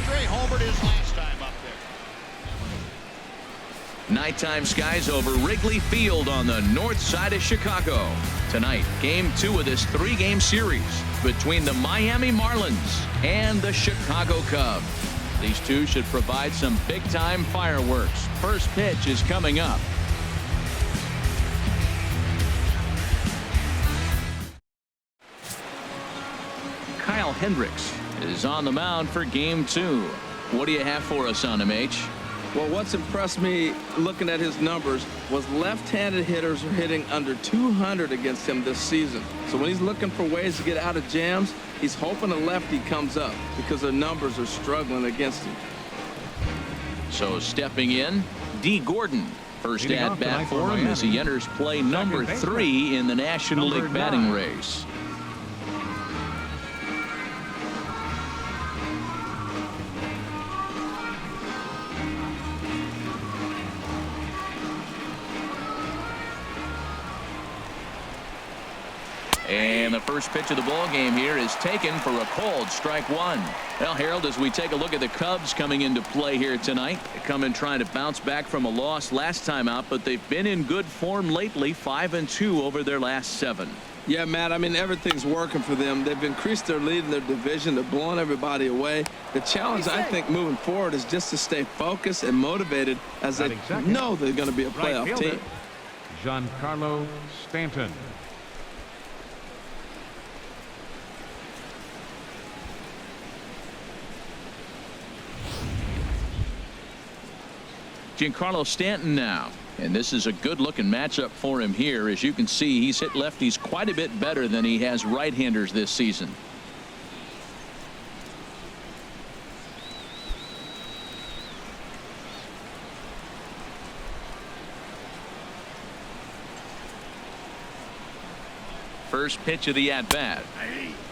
after he homered his last time up there. Nighttime skies over Wrigley Field on the north side of Chicago. Tonight, game 2 of this 3-game series between the Miami Marlins and the Chicago Cubs. These two should provide some big-time fireworks. First pitch is coming up. Kyle Hendricks is on the mound for game 2. What do you have for us on him, H? Well, what's impressed me looking at his numbers was left-handed hitters are hitting under 200 against him this season. So when he's looking for ways to get out of jams, he's hoping a lefty comes up because their numbers are struggling against him. So stepping in, D. Gordon. First at bat for him as he enters play number 3 in the National League batting race. And the first pitch of the ball game here is taken for a called strike 1. Well, Harold, as we take a look at the Cubs coming into play here tonight, they come in trying to bounce back from a loss last time out, but they've been in good form lately, 5-2 over their last 7. Yeah, Matt, I mean, everything's working for them. They've increased their lead in their division. They're blowing everybody away. The challenge, I think, moving forward is just to stay focused and motivated as they know they're going to be a playoff team. Giancarlo Stanton. Giancarlo Stanton now, and this is a good-looking matchup for him here. As you can see, he's hit lefties quite a bit better than he has right-handers this season. First pitch of the at-bat.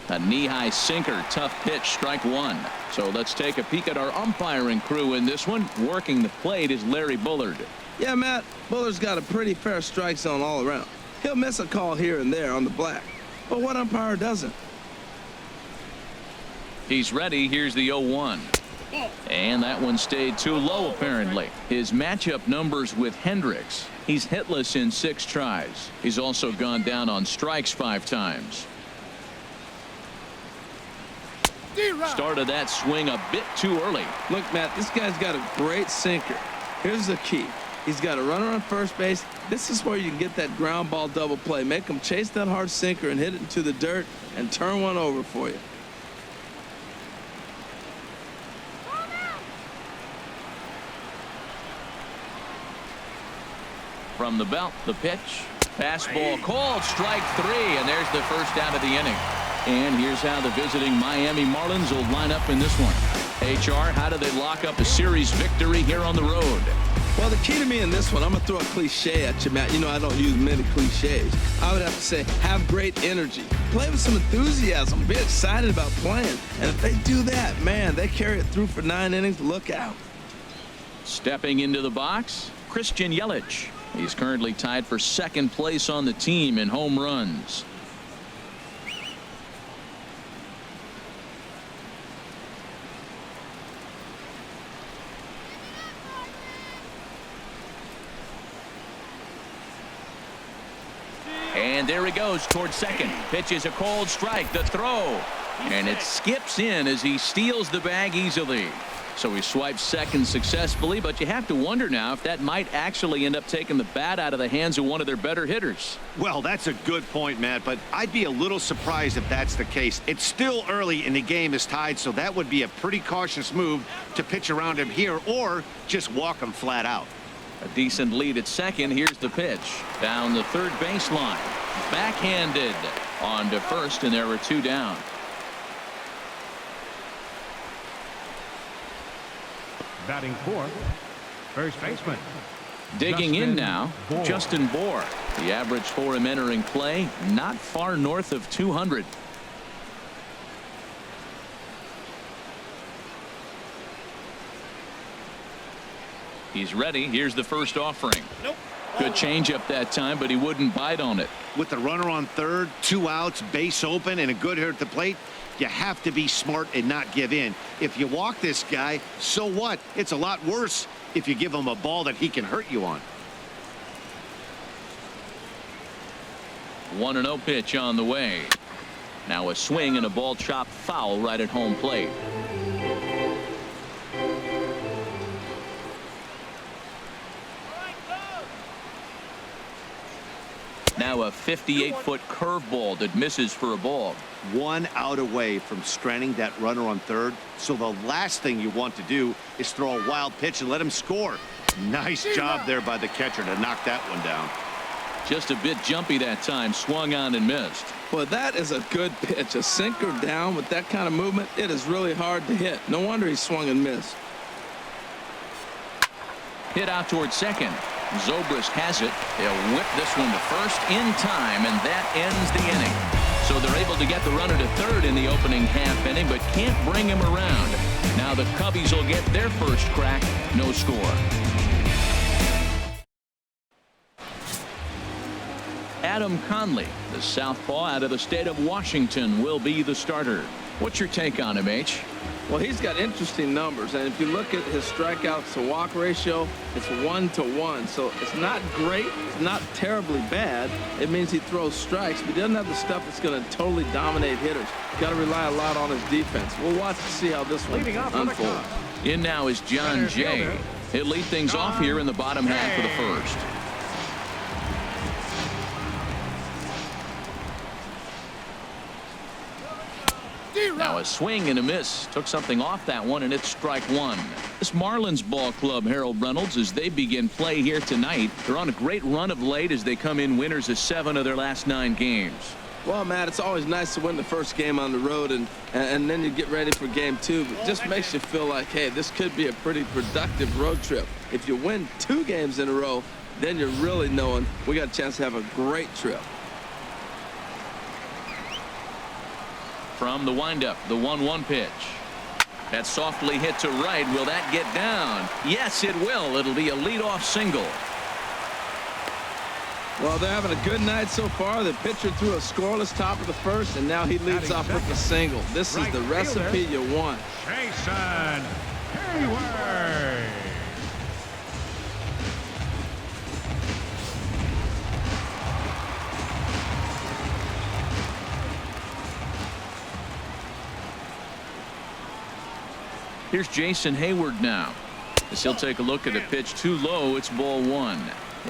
A knee-high sinker, tough pitch, strike 1. So let's take a peek at our umpiring crew in this one. Working the plate is Larry Bullard. Yeah, Matt, Bullard's got a pretty fair strike zone all around. He'll miss a call here and there on the black, but what umpire doesn't? He's ready. Here's the 0-1. And that one stayed too low, apparently. His matchup numbers with Hendricks. He's hitless in 6 tries. He's also gone down on strikes 5 times. Started that swing a bit too early. Look, Matt, this guy's got a great sinker. Here's the key. He's got a runner on first base. This is where you can get that ground ball double play. Make him chase that hard sinker and hit it into the dirt and turn one over for you. From the belt, the pitch. Fastball called, strike 3, and there's the first out of the inning. And here's how the visiting Miami Marlins will line up in this one. HR, how do they lock up a series victory here on the road? Well, the key to me in this one, I'm going to throw a cliche at you, Matt. You know I don't use many cliches. I would have to say have great energy. Play with some enthusiasm. Be excited about playing. And if they do that, man, they carry it through for 9 innings. Look out. Stepping into the box, Christian Yelich. He's currently tied for 2nd place on the team in home runs. And there he goes towards second. Pitch is a cold strike. The throw. And it skips in as he steals the bag easily. So he swipes second successfully, but you have to wonder now if that might actually end up taking the bat out of the hands of one of their better hitters. Well, that's a good point, Matt, but I'd be a little surprised if that's the case. It's still early and the game is tied, so that would be a pretty cautious move to pitch around him here or just walk him flat out. A decent lead at second. Here's the pitch. Down the third baseline. Backhanded on to first, and there were 2 down. Batting 4th, first baseman. Digging in now, Justin Bour. The average for him entering play, not far north of 200. He's ready. Here's the first offering. Good changeup that time, but he wouldn't bite on it. With the runner on third, 2 outs, base open, and a good hitter at the plate, You have to be smart and not give in. If you walk this guy, so what? It's a lot worse if you give him a ball that he can hurt you on. 1-0 pitch on the way. Now a swing and a ball chopped foul right at home plate. Now a 58-foot curveball that misses for a ball. 1 out away from stranding that runner on third. So the last thing you want to do is throw a wild pitch and let him score. Nice job there by the catcher to knock that one down. Just a bit jumpy that time. Swung on and missed. Well, that is a good pitch. A sinker down with that kind of movement, it is really hard to hit. No wonder he swung and missed. Hit out towards second. Zobrist has it. They'll whip this one to first in time, and that ends the inning. So they're able to get the runner to third in the opening half inning, but can't bring him around. Now the Cubbies will get their first crack. No score. Adam Conley, the southpaw out of the state of Washington, will be the starter. What's your take on him, H? Well, he's got interesting numbers, and if you look at his strikeouts to walk ratio, it's 1-to-1. So it's not great, it's not terribly bad. It means he throws strikes, but he doesn't have the stuff that's going to totally dominate hitters. Got to rely a lot on his defense. We'll watch to see how this one unfolds. In now is John Jay. He'll lead things off here in the bottom half of the first. Now a swing and a miss. Took something off that one, and it's strike one. This Marlins ball club, Harold Reynolds, as they begin play here tonight. They're on a great run of late as they come in winners of 7 of their last 9 games. Well, Matt, it's always nice to win the first game on the road, and then you get ready for game 2. It just makes you feel like, hey, this could be a pretty productive road trip. If you win 2 games in a row, then you're really knowing we got a chance to have a great trip. From the windup, the 1-1 pitch. That's softly hit to right. Will that get down? Yes, it will. It'll be a leadoff single. Well, they're having a good night so far. The pitcher threw a scoreless top of the first, and now he leads off with a single. This is the recipe you want. Jason Hayward. Here's Jason Hayward now. As he'll take a look at a pitch too low. It's ball 1.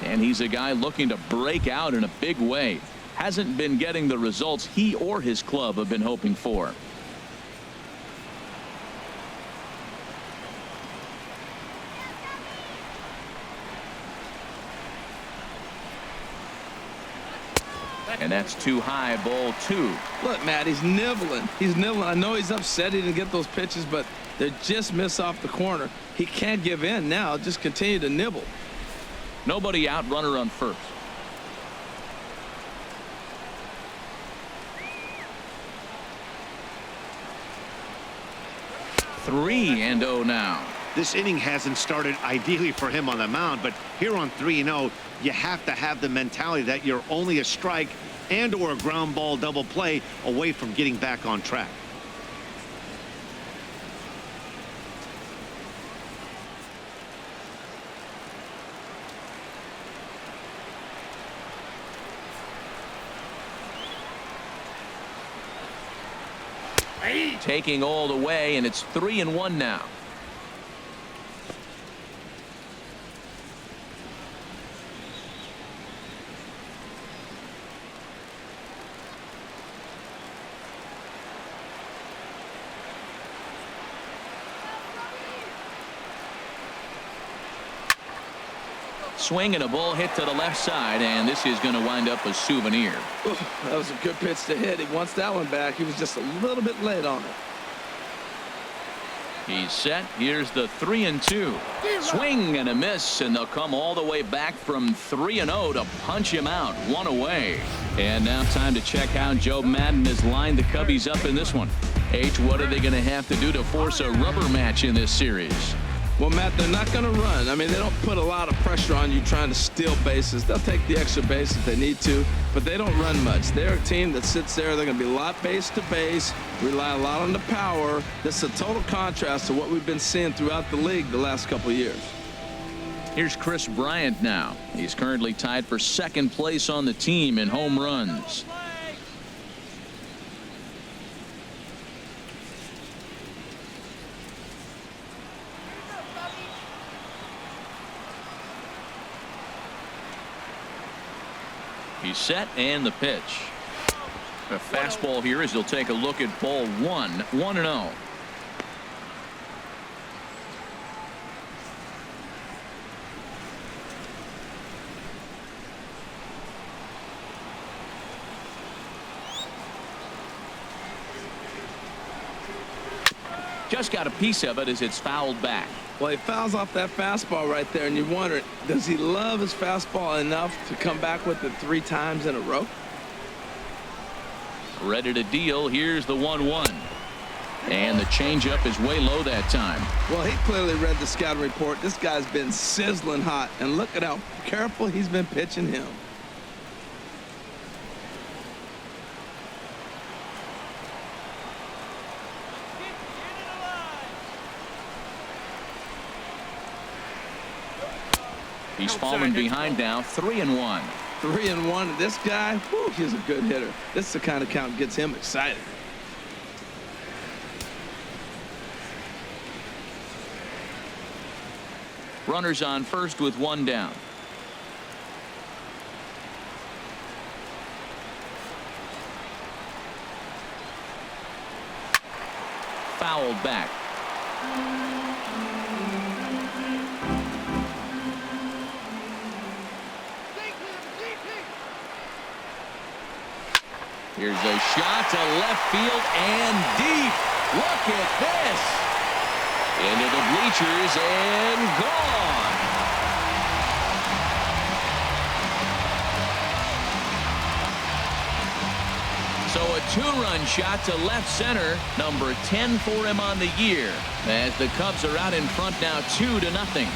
And he's a guy looking to break out in a big way. Hasn't been getting the results he or his club have been hoping for. And that's too high, ball 2. Look, Matt, he's nibbling. He's nibbling. I know he's upset he didn't get those pitches, but they just miss off the corner. He can't give in now. Just continue to nibble. Nobody out, runner on first. 3-0 now. This inning hasn't started ideally for him on the mound, but here on 3-0, you have to have the mentality that you're only a strike and or a ground ball double play away from getting back on track. Taking all the way, and it's 3-1 now. Swing and a ball hit to the left side, and this is going to wind up a souvenir. Ooh, that was a good pitch to hit. He wants that one back. He was just a little bit late on it. He's set. Here's the 3-2. Swing and a miss, and they'll come all the way back from 3-0 to punch him out. 1 away. And now time to check how Joe Madden has lined the Cubbies up in this one. H, what are they going to have to do to force a rubber match in this series? Well, Matt, they're not going to run. I mean, they don't put a lot of pressure on you trying to steal bases. They'll take the extra base if they need to, but they don't run much. They're a team that sits there. They're going to be a lot base to base, rely a lot on the power. This is a total contrast to what we've been seeing throughout the league the last couple of years. Here's Chris Bryant now. He's currently tied for second place on the team in home runs. He's set and the pitch. A fastball here as he'll take a look at ball 1, 1-0. Just got a piece of it as it's fouled back. Well, he fouls off that fastball right there, and you wonder, does he love his fastball enough to come back with it 3 times in a row? Ready to deal. Here's the 1-1. And the changeup is way low that time. Well, he clearly read the scouting report. This guy's been sizzling hot, and look at how careful he's been pitching him. He's fallen behind now, 3-1. 3-1. This guy, whew, he's a good hitter. This is the kind of count gets him excited. Runners on first with 1 down. Fouled back. Here's a shot to left field and deep. Look at this. Into the bleachers and gone. So a 2-run shot to left center, number 10 for him on the year, as the Cubs are out in front now 2-0.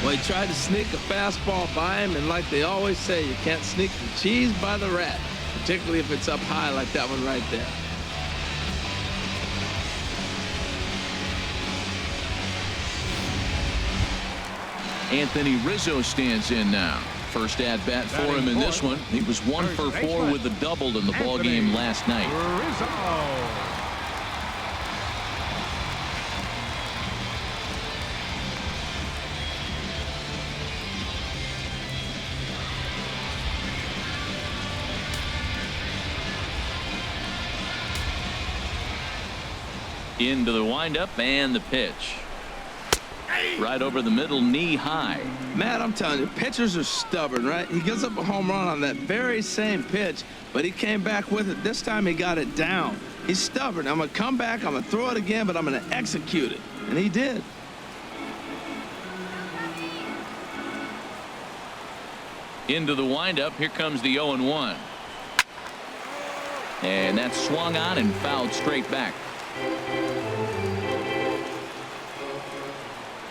Well, he tried to sneak a fastball by him, and like they always say, you can't sneak the cheese by the rat, particularly if it's up high like that one right there. Anthony Rizzo stands in now. First at bat for him in this one. He was 1 for 4 with a double in the ball game last night. Rizzo. Into the windup and the pitch. Right over the middle, knee high. Matt, I'm telling you, pitchers are stubborn, right? He gives up a home run on that very same pitch, but he came back with it. This time he got it down. He's stubborn. I'm going to come back, I'm going to throw it again, but I'm going to execute it. And he did. Into the windup. Here comes the 0-1. And that's swung on and fouled straight back.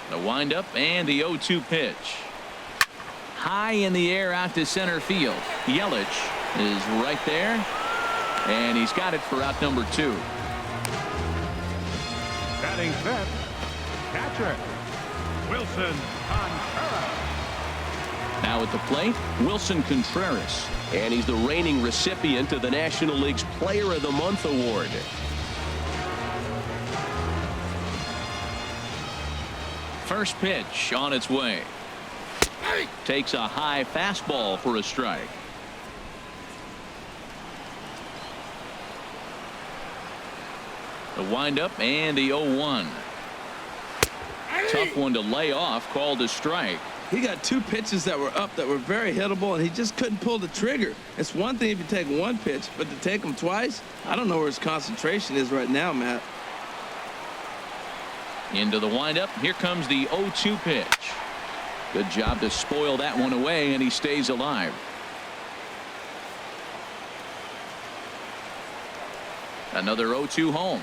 The windup and the 0-2 pitch. High in the air out to center field. Yelich is right there, and he's got it for out number 2. Batting fifth, catcher, Wilson Contreras. Now at the plate, Wilson Contreras. And he's the reigning recipient of the National League's Player of the Month award. First pitch on its way. Takes a high fastball for a strike. The windup and the 0-1. Tough one to lay off, called a strike. He got 2 pitches that were up that were very hittable, and he just couldn't pull the trigger. It's one thing if you take 1 pitch, but to take him twice, I don't know where his concentration is right now, Matt. Into the windup. Here comes the 0-2 pitch. Good job to spoil that one away, and he stays alive. Another 0-2 home.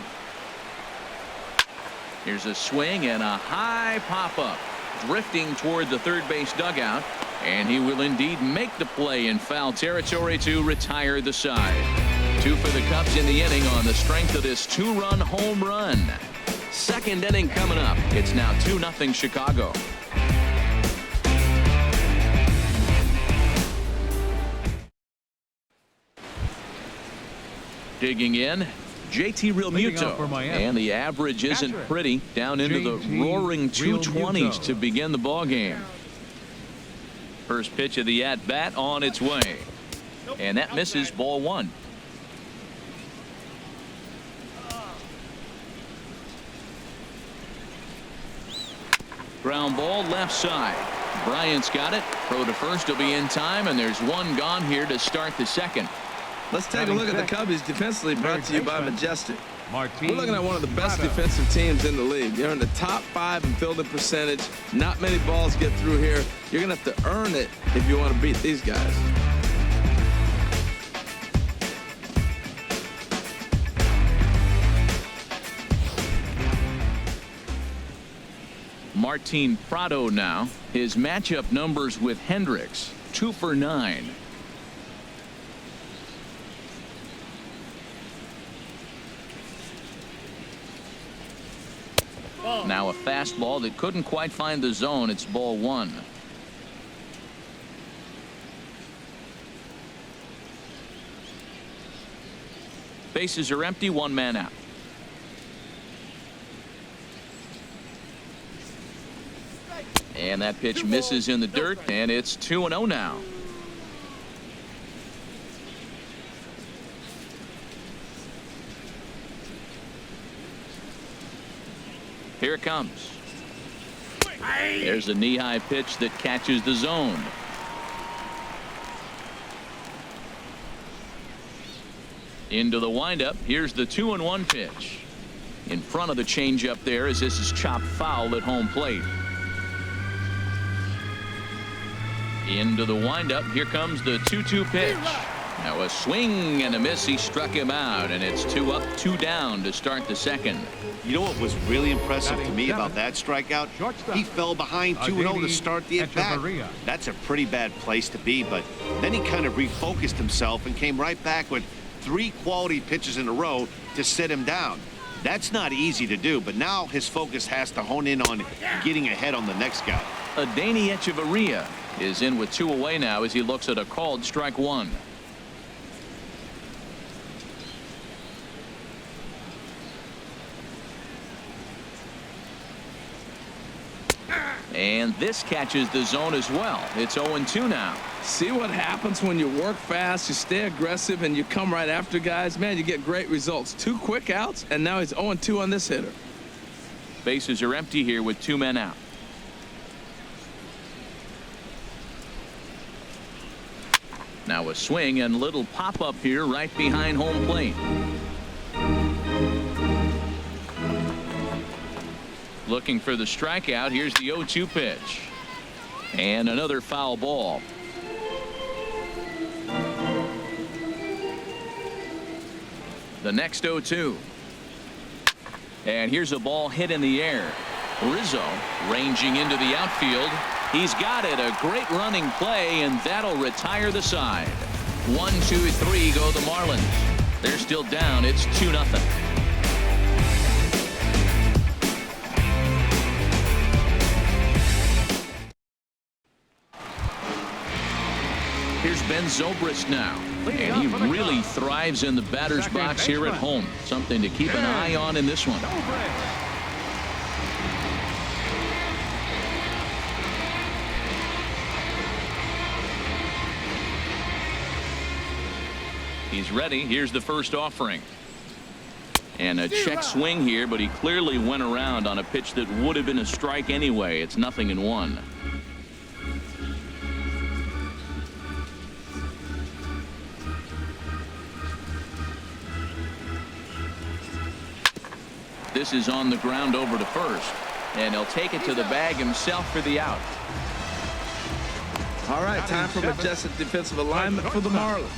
Here's a swing and a high pop-up. Drifting toward the third base dugout, and he will indeed make the play in foul territory to retire the side. 2 for the Cubs in the inning on the strength of this 2-run home run. Second inning coming up. It's now 2-0 Chicago. Digging in, JT Realmuto, and the average isn't pretty, down into the roaring 220s to begin the ball game. First pitch of the at-bat on its way, and that misses, ball 1. Ground ball left side. Bryant's got it. Throw to first will be in time, and there's 1 gone here to start the second. Let's take a look at the Cubbies defensively, brought to you by Majestic. We're looking at one of the best Prado. defensive teams in the league. They're in the top 5 in fielding percentage. Not many balls get through here. You're going to have to earn it if you want to beat these guys. Martin Prado now. His matchup numbers with Hendricks, 2 for 9. Now a fastball that couldn't quite find the zone. It's ball 1. Bases are empty, 1 man out. And that pitch misses in the dirt, and it's 2-0 now. Here it comes. There's a knee-high pitch that catches the zone. Into the windup. Here's the 2-1 pitch. In front of the changeup there, as this is chopped foul at home plate. Into the windup. Here comes the 2-2 pitch. Now a swing and a miss. He struck him out, and it's 2 up, 2 down to start the second. You know what was really impressive to me about that strikeout? He fell behind 2-0 to start the at-bat. That's a pretty bad place to be, but then he kind of refocused himself and came right back with 3 quality pitches in a row to sit him down. That's not easy to do, but now his focus has to hone in on getting ahead on the next guy. Adeiny Echeverria is in with 2 away now as he looks at a called strike 1. And this catches the zone as well. It's 0-2 now. See what happens when you work fast, you stay aggressive, and you come right after guys? Man, you get great results. 2 quick outs, and now he's 0-2 on this hitter. Bases are empty here with 2 men out. Now a swing and little pop-up here right behind home plate. Looking for the strikeout. Here's the 0-2 pitch. And another foul ball. The next 0-2. And here's a ball hit in the air. Rizzo ranging into the outfield. He's got it. A great running play, and that'll retire the side. 1, 2, 3 go the Marlins. They're still down. It's 2-0. Here's Ben Zobrist now, and he really thrives in the batter's box here at home. Something to keep an eye on in this one. He's ready. Here's the first offering. And a check swing here, but he clearly went around on a pitch that would have been a strike anyway. It's 0-1. this is on the ground over to first. And he'll take it to the bag himself for the out. All right, time for majestic defensive alignment for the Marlins.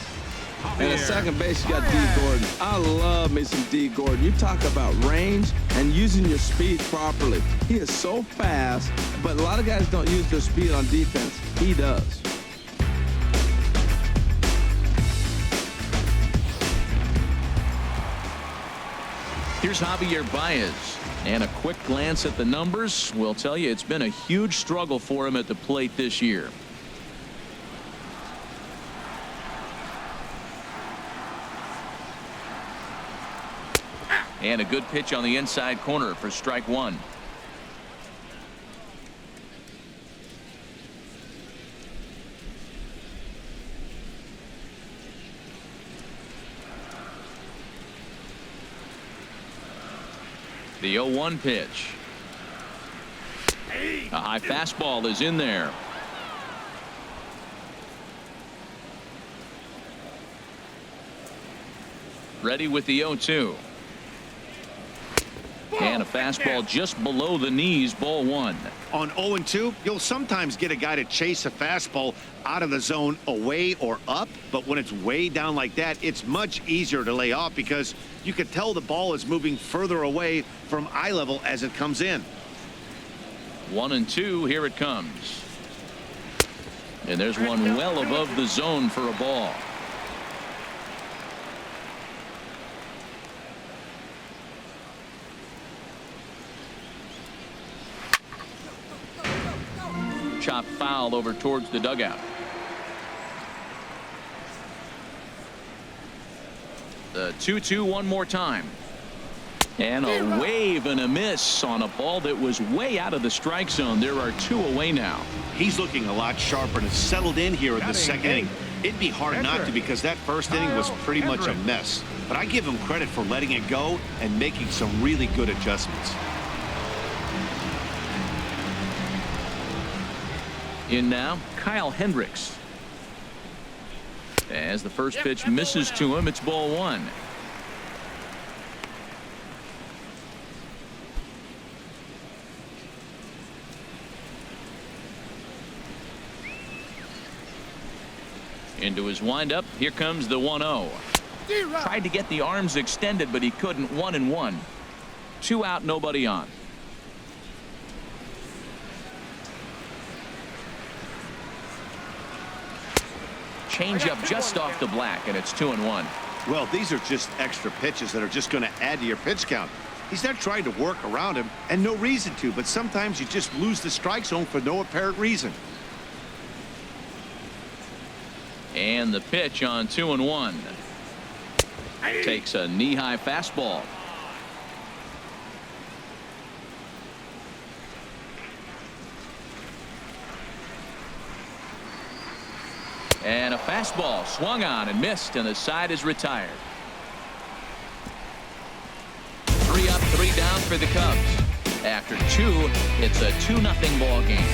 And at second base, you got D. Gordon. I love me some D. Gordon. You talk about range and using your speed properly. He is so fast, but a lot of guys don't use their speed on defense. He does. Here's Javier Baez. And a quick glance at the numbers will tell you it's been a huge struggle for him at the plate this year. And a good pitch on the inside corner for strike one. The 0-1 pitch. A high fastball is in there. Ready with the 0-2. And a fastball just below the knees, ball one. On 0-2, you'll sometimes get a guy to chase a fastball out of the zone away or up, but when it's way down like that, it's much easier to lay off because you can tell the ball is moving further away from eye level as it comes in. 1-2, here it comes. And there's one well above the zone for a ball. Chop foul over towards the dugout. The 2-2 one more time. And a wave and a miss on a ball that was way out of the strike zone. There are two away now. He's looking a lot sharper and has settled in here in the second inning. It'd be hard not to because that first inning was pretty much a mess. But I give him credit for letting it go and making some really good adjustments. In now, Kyle Hendricks. As the first pitch misses to him, it's ball one. Into his windup, here comes the 1-0. Tried to get the arms extended, but he couldn't. 1-1. 2 out, nobody on. Changeup just off the black, and it's 2-1. Well, these are just extra pitches that are just going to add to your pitch count. He's not trying to work around him, and no reason to, but sometimes you just lose the strike zone for no apparent reason. And the pitch on 2-1. Takes a knee-high fastball. And a fastball swung on and missed, and the side is retired. 3 up, 3 down for the Cubs. After 2, it's a 2-0 ball game.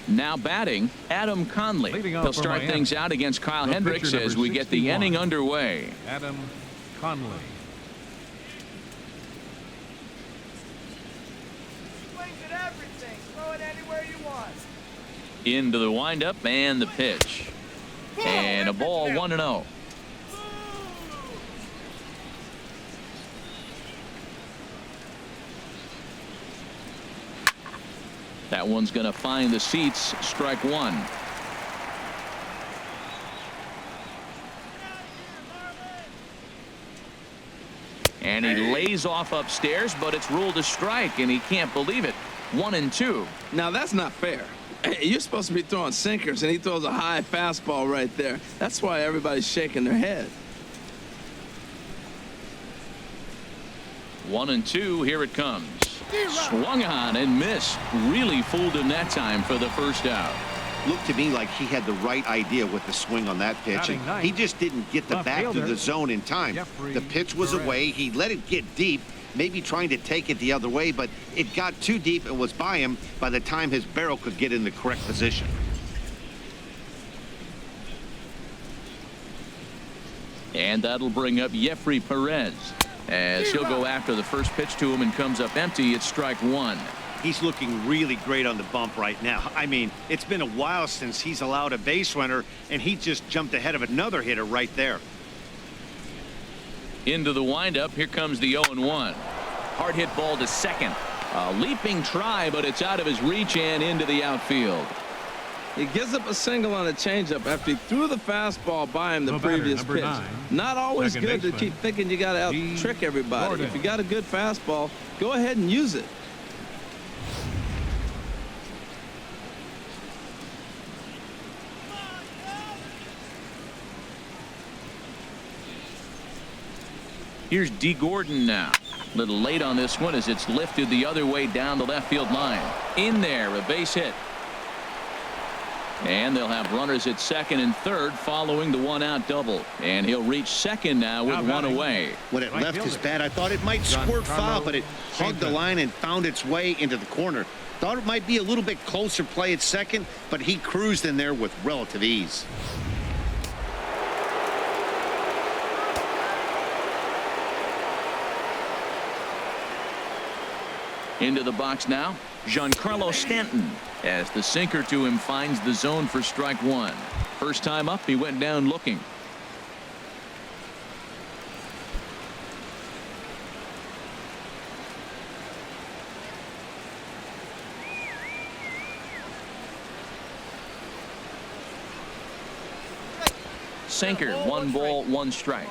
Now batting, Adam Conley. He'll start things out against Kyle Hendricks as we get the inning underway. Adam Conley. Swings at everything. Throw it anywhere you want. Into the windup and the pitch. And a ball, 1-0. That one's going to find the seats. Strike one. And he lays off upstairs, but it's ruled a strike, and he can't believe it. 1-2. Now, that's not fair. You're supposed to be throwing sinkers, and he throws a high fastball right there. That's why everybody's shaking their head. 1-2. Here it comes. Swung on and missed. Really fooled him that time for the first out. looked to me like he had the right idea with the swing on that pitch. And he just didn't get the bat to the zone in time. The pitch was away. He let it get deep, maybe trying to take it the other way, but it got too deep and was by him by the time his barrel could get in the correct position. And that'll bring up Jeffrey Perez as he'll go after the first pitch to him and comes up empty. It's strike one. He's looking really great on the bump right now. I mean, it's been a while since he's allowed a base runner, and he just jumped ahead of another hitter right there. Into the windup. Here comes the 0-1. Hard hit ball to second. A leaping try, but it's out of his reach and into the outfield. He gives up a single on a changeup after he threw the fastball by him the previous pitch. Not always good to keep thinking you got to out-trick everybody. If you got a good fastball, go ahead and use it. Here's D. Gordon now. A little late on this one as it's lifted the other way down the left field line. In there, a base hit. And they'll have runners at second and third following the one-out double. And he'll reach second now with one away. When it left his bat, I thought it might squirt foul, but it hugged the line and found its way into the corner. Thought it might be a little bit closer play at second, but he cruised in there with relative ease. Into the box now, Giancarlo Stanton, as the sinker to him finds the zone for strike one. First time up, he went down looking. Sinker, 1 ball, 1 strike.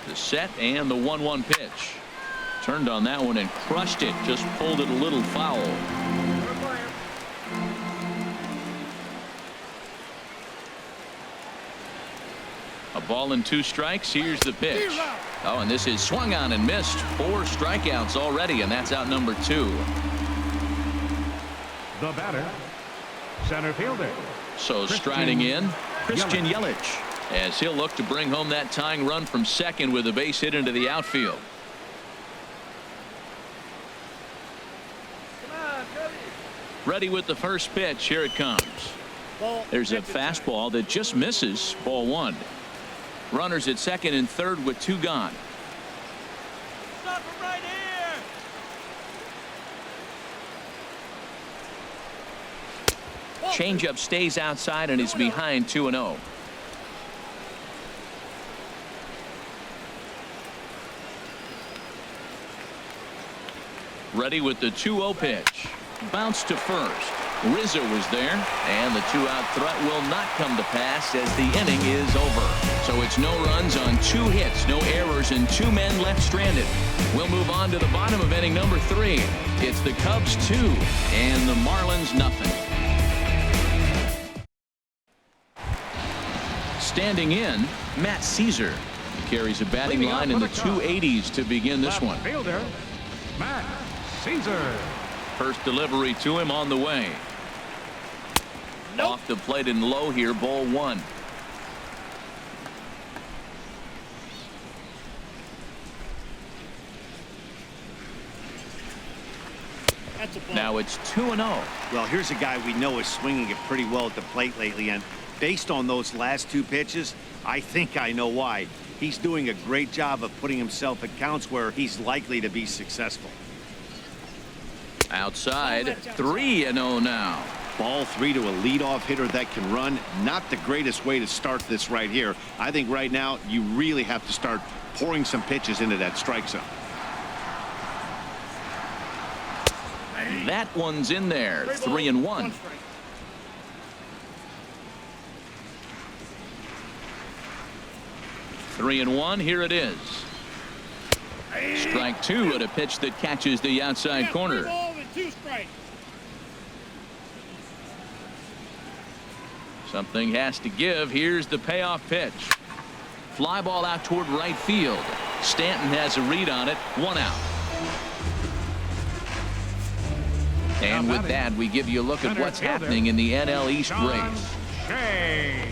The set and the 1-1 pitch. Turned on that one and crushed it. Just pulled it a little foul. A ball and 2 strikes. Here's the pitch. Oh, and this is swung on and missed. 4 strikeouts already, and that's out number 2. The batter, center fielder. So striding in, Christian Yelich, as he'll look to bring home that tying run from second with a base hit into the outfield. Ready with the first pitch. Here it comes. There's a fastball that just misses. Ball 1. Runners at second and third with 2 gone. Stop him right here. Changeup stays outside and is behind 2-0. Ready with the 2-0 pitch. Bounce to first. Rizzo was there, and the 2-out threat will not come to pass as the inning is over. So it's no runs on 2 hits, no errors, and 2 men left stranded. We'll move on to the bottom of inning number 3. It's the Cubs 2 and the Marlins nothing. Standing in, Matt Caesar. He carries a batting line in the 280s to begin this one. Fielder, Matt Caesar. First delivery to him on the way. Off the plate and low here, ball 1. Now it's 2-0. Well, here's a guy we know is swinging it pretty well at the plate lately, and based on those last 2 pitches, I think I know why. He's doing a great job of putting himself at counts where he's likely to be successful. Outside, 3-0 now. Ball 3 to a leadoff hitter that can run. Not the greatest way to start this right here. I think right now you really have to start pouring some pitches into that strike zone. That one's in there. 3-1. Three and 1. Here it is. Strike 2 at a pitch that catches the outside corner. Something has to give. Here's the payoff pitch. Fly ball out toward right field. Stanton has a read on it. 1 out. And with that, we give you a look at what's happening in the NL East race. Shea.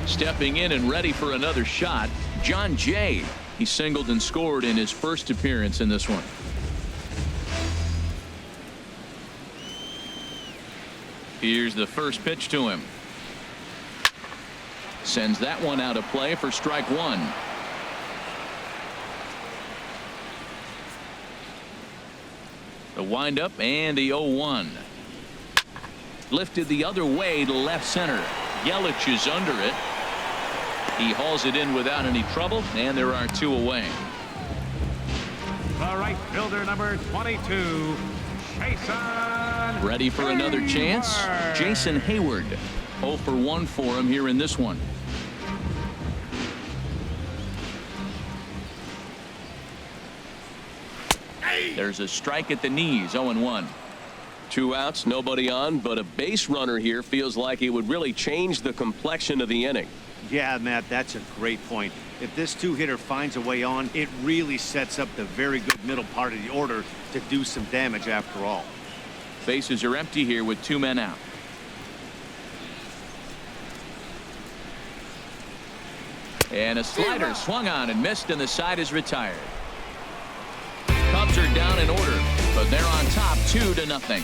Stepping in and ready for another shot, John Jay. He singled and scored in his first appearance in this one. Here's the first pitch to him. Sends that one out of play for strike 1. The windup and the 0-1. Lifted the other way to left center. Yelich is under it. He hauls it in without any trouble, and there are 2 away. The right fielder, number 22, Jason. Ready for another chance? Jason Hayward. 0 for 1 for him here in this one. There's a strike at the knees. 0-1. 2 outs, nobody on, but a base runner here feels like it would really change the complexion of the inning. Yeah, Matt, that's a great point. If this 2-hitter finds a way on, it really sets up the very good middle part of the order to do some damage after all. Bases are empty here with 2 men out. And a slider swung on and missed, and the side is retired. Cubs are down in order, but they're on top 2-0.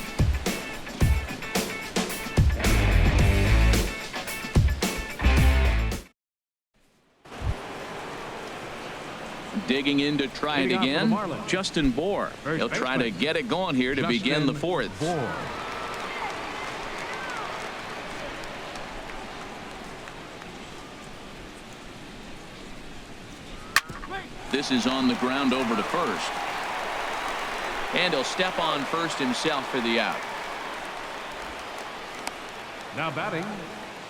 Digging in to try it again, Justin Bohr. He'll try to get it going here to begin the 4th. This is on the ground over to first. And he'll step on first himself for the out. Now batting,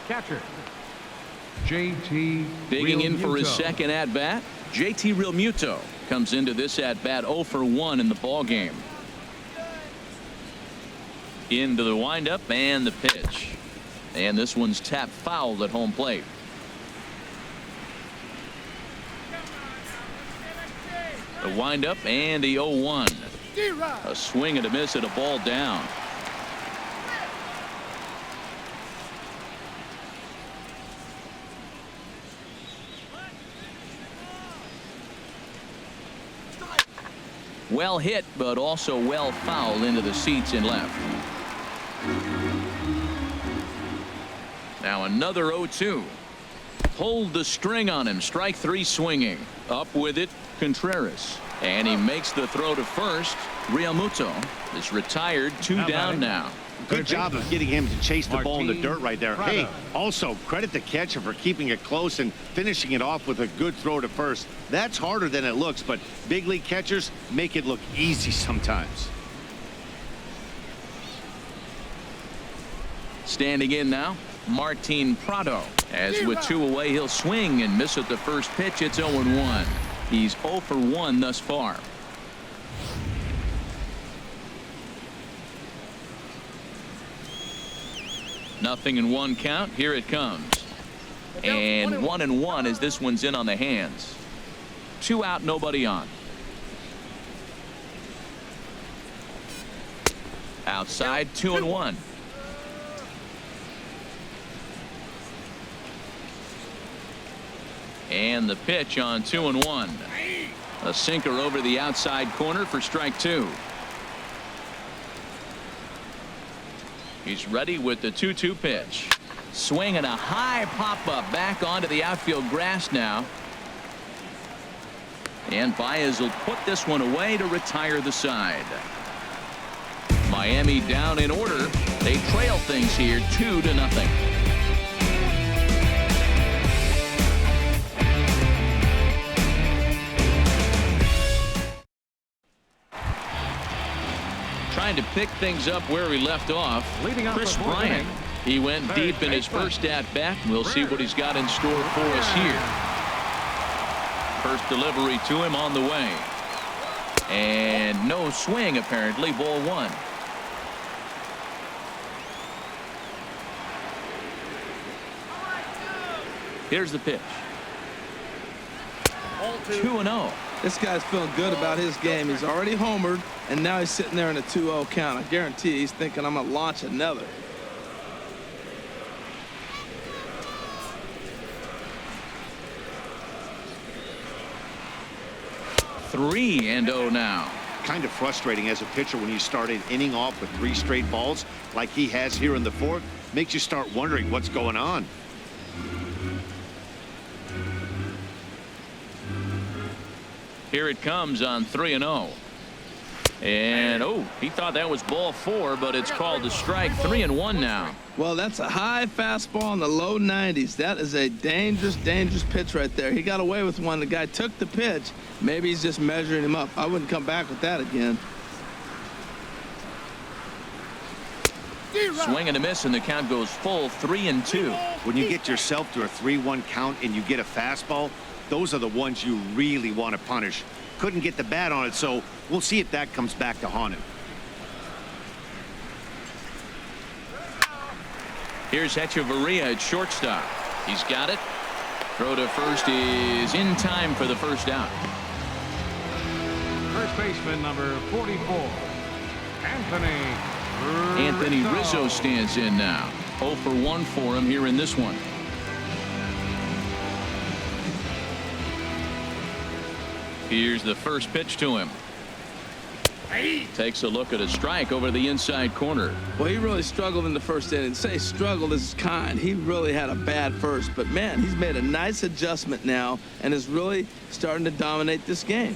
catcher, JT. Digging in for his second at-bat, JT Realmuto comes into this at-bat 0 for 1 in the ball game. Into the windup and the pitch. And this one's tapped foul at home plate. The windup and the 0-1. A swing and a miss at a ball down. Well hit, but also well fouled into the seats and left. Now another 0-2. Pulled the string on him. Strike 3 swinging. Up with it, Contreras. And he makes the throw to first. Realmuto is retired. 2 down now. Good job of getting him to chase the ball in the dirt right there. Hey, also credit the catcher for keeping it close and finishing it off with a good throw to first. That's harder than it looks, but big league catchers make it look easy sometimes. Standing in now, Martin Prado. As with 2 away, he'll swing and miss at the first pitch. It's 0-1. He's 0 for 1 thus far. Nothing in 1 count. Here it comes. And 1-1 as this one's in on the hands. 2 out, nobody on. Outside, 2-1. And the pitch on 2-1. A sinker over the outside corner for strike 2. He's ready with the 2-2 pitch. Swing and a high pop-up back onto the outfield grass now. And Baez will put this one away to retire the side. Miami down in order. They trail things here 2-0. Trying to pick things up where he left off. Chris Bryant. He went deep in his first at-bat. We'll see what he's got in store for us here. First delivery to him on the way. And no swing, apparently. Ball one. Here's the pitch. 2-0. This guy's feeling good about his game. He's already homered, and now he's sitting there in a 2-0 count. I guarantee he's thinking, I'm going to launch another. Three and 0 now. Kind of frustrating as a pitcher when you start an inning off with 3 straight balls like he has here in the 4th. Makes you start wondering what's going on. Here it comes on 3-0. And oh, he thought that was ball 4, but it's called a strike. 3-1 now. Well, that's a high fastball in the low 90s. That is a dangerous, dangerous pitch right there. He got away with one. The guy took the pitch. Maybe he's just measuring him up. I wouldn't come back with that again. Swing and a miss, and the count goes full. 3-2. When you get yourself to a 3-1 count and you get a fastball, those are the ones you really want to punish. Couldn't get the bat on it, so we'll see if that comes back to haunt him. Here's Hechavarria at shortstop. He's got it. Throw to first is in time for the first out. First baseman number 44, Anthony Rizzo stands in now. 0 for 1 for him here in this one. Here's the first pitch to him. Takes a look at a strike over the inside corner. Well, he really struggled in the first inning. Say struggled is kind. He really had a bad first. But, man, he's made a nice adjustment now and is really starting to dominate this game.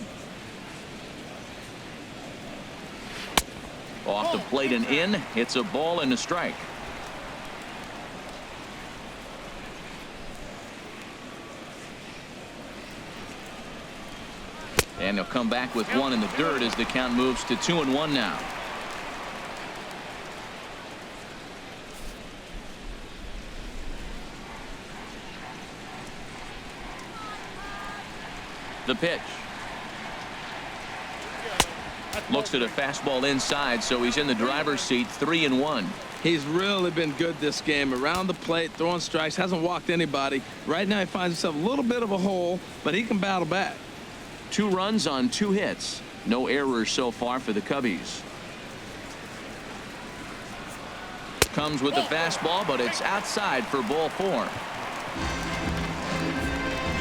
Off the plate and in. It's a ball and a strike. And he'll come back with one in the dirt as the count moves to 2-1 now. The pitch. Looks at a fastball inside, so he's in the driver's seat. 3-1. He's really been good this game. Around the plate, throwing strikes, hasn't walked anybody. Right now he finds himself a little bit of a hole, but he can battle back. 2 runs on 2 hits. No errors so far for the Cubbies. Comes with the fastball, but it's outside for ball 4.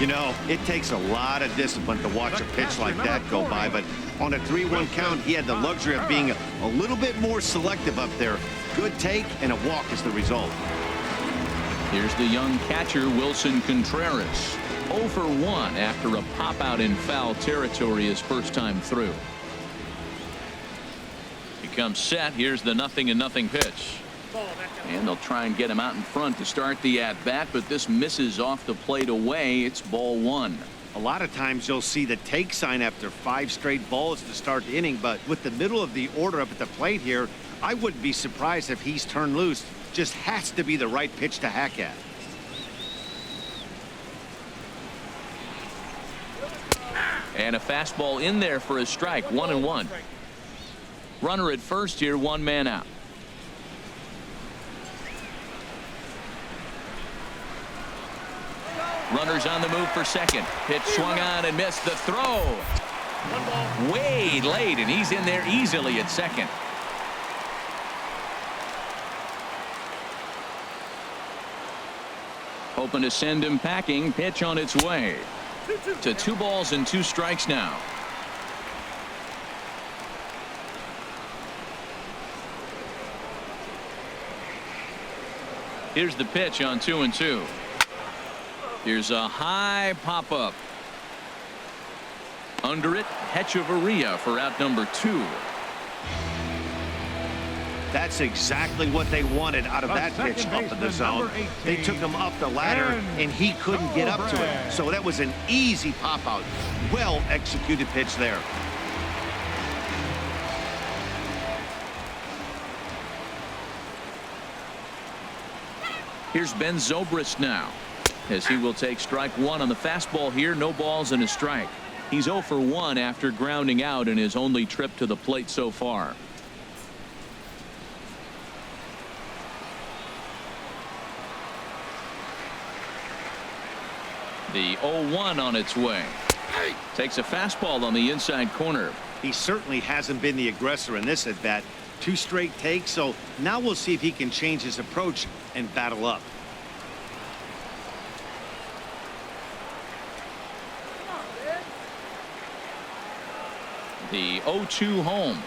You know, it takes a lot of discipline to watch a pitch like that go by, but on a 3-1 count, he had the luxury of being a little bit more selective up there. Good take, and a walk is the result. Here's the young catcher, Wilson Contreras. 0 for 1 after a pop-out in foul territory his first time through. He comes set. Here's the 0-0 pitch. And they'll try and get him out in front to start the at-bat, but this misses off the plate away. It's ball 1. A lot of times you'll see the take sign after 5 straight balls to start the inning, but with the middle of the order up at the plate here, I wouldn't be surprised if he's turned loose. Just has to be the right pitch to hack at. And a fastball in there for a strike. 1-1. Runner at first here, 1 man out. Runners on the move for second. Pitch swung on and missed. The throw way late, and he's in there easily at second. Hoping to send him packing. Pitch on its way. To 2 balls and 2 strikes now. Here's the pitch on 2-2. Here's a high pop-up. Under it, Hechavarria for out number 2. That's exactly what they wanted out of that pitch up in the zone. They took him up the ladder, and he couldn't get up to it. So that was an easy pop-out. Well-executed pitch there. Here's Ben Zobrist now, as he will take strike 1 on the fastball here. No balls and a strike. He's 0 for 1 after grounding out in his only trip to the plate so far. The 0-1 on its way. Takes a fastball on the inside corner. He certainly hasn't been the aggressor in this at bat. 2 straight takes, so now we'll see if he can change his approach and battle up. The 0-2 home.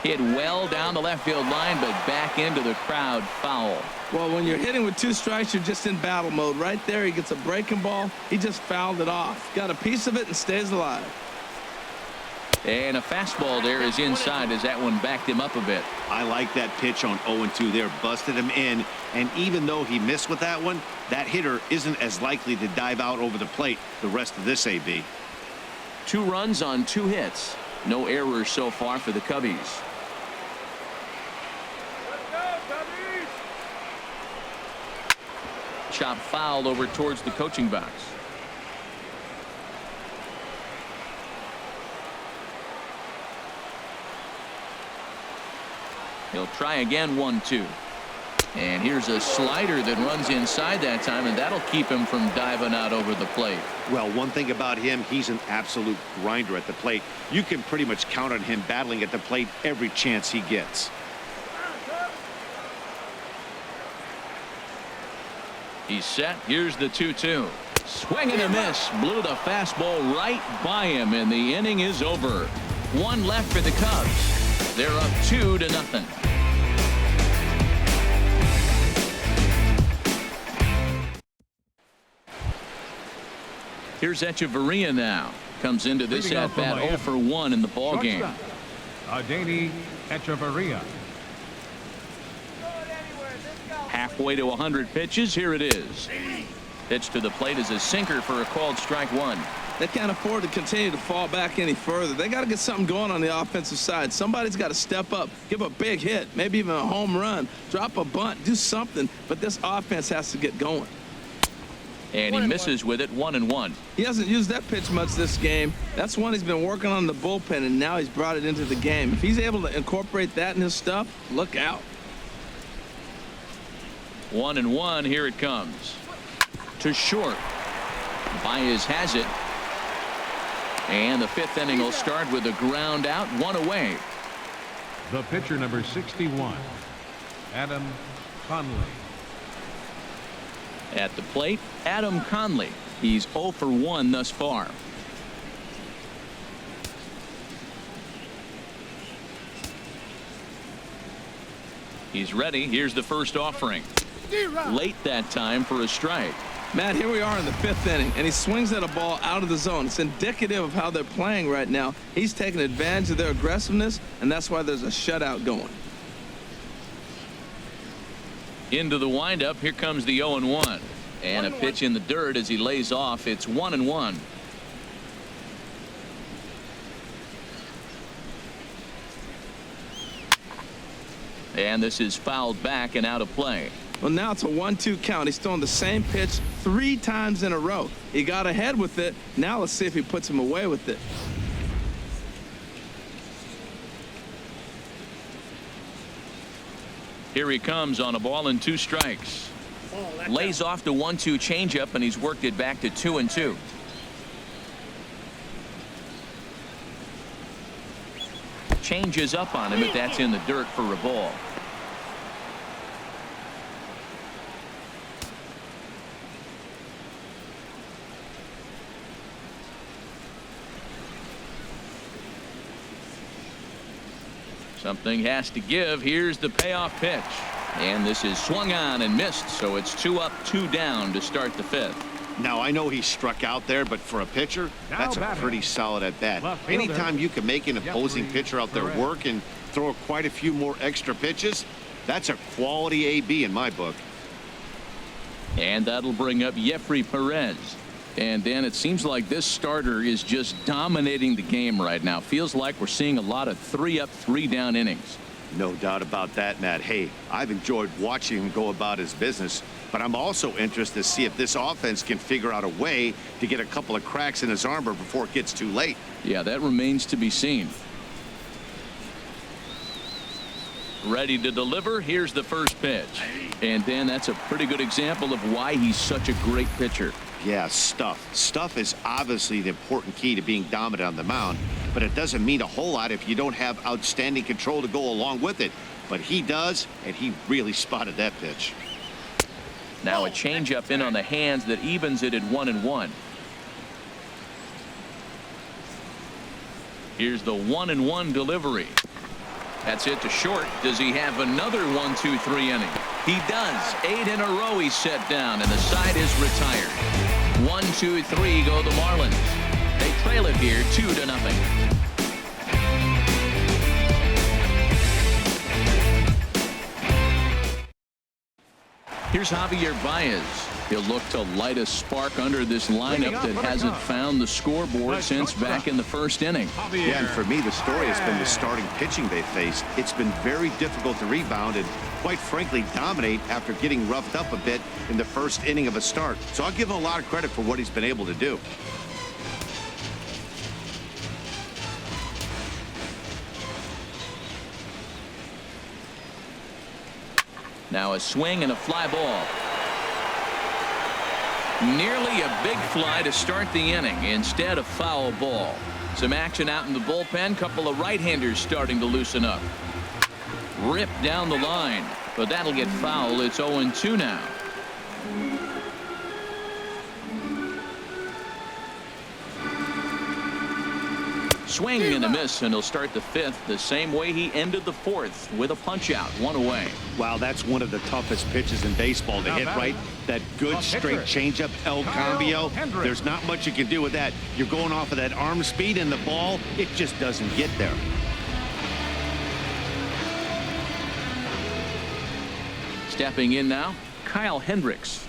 Hit well down the left field line, but back into the crowd. Foul. Well, when you're hitting with 2 strikes, you're just in battle mode. Right there, he gets a breaking ball. He just fouled it off. Got a piece of it and stays alive. And a fastball there is inside as that one backed him up a bit. I like that pitch on 0-2 there. Busted him in, and even though he missed with that one, that hitter isn't as likely to dive out over the plate the rest of this AB. 2 runs on 2 hits. No errors so far for the Cubbies. Chop foul over towards the coaching box. He'll try again. 1-2. And here's a slider that runs inside that time, and that'll keep him from diving out over the plate. Well, one thing about him, he's an absolute grinder at the plate. You can pretty much count on him battling at the plate every chance he gets. He's set. Here's the 2-2. Swing and a miss. Blew the fastball right by him, and the inning is over. 1 left for the Cubs. They're up 2-0. Here's Echeverria now. Comes into this at bat 0 for 1 in the ball game. Adeiny Echeverria. Halfway to 100 pitches. Here it is. Pitch to the plate is a sinker for a called strike 1. They can't afford to continue to fall back any further. They got to get something going on the offensive side. Somebody's got to step up, give a big hit, maybe even a home run, drop a bunt, do something. But this offense has to get going. And he misses with it. 1-1. He hasn't used that pitch much this game. That's one he's been working on in the bullpen, and now he's brought it into the game. If he's able to incorporate that in his stuff, look out. 1-1. Here it comes. To short. Baez has it. And the 5th inning will start with a ground out, 1 away. The pitcher, number 61, Adam Conley. At the plate, Adam Conley. He's 0 for 1 thus far. He's ready. Here's the first offering. Late that time for a strike. Matt, here we are in the 5th inning, and he swings at a ball out of the zone. It's indicative of how they're playing right now. He's taking advantage of their aggressiveness, and that's why there's a shutout going. Into the windup. Here comes the 0-1. And a pitch in the dirt as he lays off. It's 1-1. And this is fouled back and out of play. Well, now it's a 1-2 count. He's throwing the same pitch 3 times in a row. He got ahead with it. Now let's see if he puts him away with it. Here he comes on a ball and 2 strikes. Lays off the 1-2 changeup, and he's worked it back to 2-2. Changes up on him, but that's in the dirt for a ball. Something has to give. Here's the payoff pitch. And this is swung on and missed, so it's 2 up, 2 down to start the 5th. Now, I know he struck out there, but for a pitcher, that's a pretty solid at bat. Anytime you can make an opposing pitcher out there work and throw quite a few more extra pitches, that's a quality AB in my book. And that'll bring up Jeffrey Perez. And Dan, it seems like this starter is just dominating the game right now. Feels like we're seeing a lot of 3 up, 3 down innings. No doubt about that, Matt. Hey, I've enjoyed watching him go about his business, but I'm also interested to see if this offense can figure out a way to get a couple of cracks in his armor before it gets too late. Yeah, that remains to be seen. Ready to deliver. Here's the first pitch. And Dan, that's a pretty good example of why he's such a great pitcher. Yeah, stuff. Stuff is obviously the important key to being dominant on the mound, but it doesn't mean a whole lot if you don't have outstanding control to go along with it. But he does, and he really spotted that pitch. Now a changeup in on the hands that evens it at 1-1. Here's the 1-1 delivery. That's it to short. Does he have another 1-2-3 inning? He does. 8 in a row he's set down, and the side is retired. 1-2-3 go the Marlins. They trail it here 2-0. Here's Javier Baez. He'll look to light a spark under this lineup that hasn't found the scoreboard since back in the first inning. Yeah, and for me, the story has been the starting pitching they faced. It's been very difficult to rebound and, quite frankly, dominate after getting roughed up a bit in the first inning of a start. So I'll give him a lot of credit for what he's been able to do. Now a swing and a fly ball. Nearly a big fly to start the inning. Instead, a foul ball. Some action out in the bullpen. Couple of right-handers starting to loosen up. Ripped down the line, but that'll get foul. It's 0-2 now. Swing and a miss, and he'll start the fifth the same way he ended the fourth, with a punch out, 1 away. Wow, that's one of the toughest pitches in baseball to hit, right? That good straight changeup, El Cambio. There's not much you can do with that. You're going off of that arm speed, and the ball, it just doesn't get there. Stepping in now, Kyle Hendricks.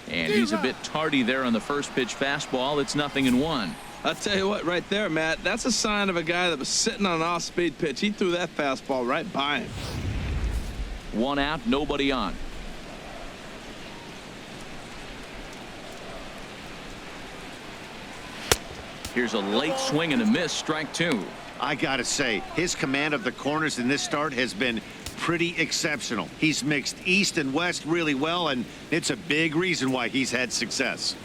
And he's a bit tardy there on the first pitch fastball. It's 0-1. I'll tell you what, right there, Matt, that's a sign of a guy that was sitting on an off-speed pitch. He threw that fastball right by him. 1 out, nobody on. Here's a late swing and a miss, strike 2. I gotta say, his command of the corners in this start has been pretty exceptional. He's mixed east and west really well, and it's a big reason why he's had success.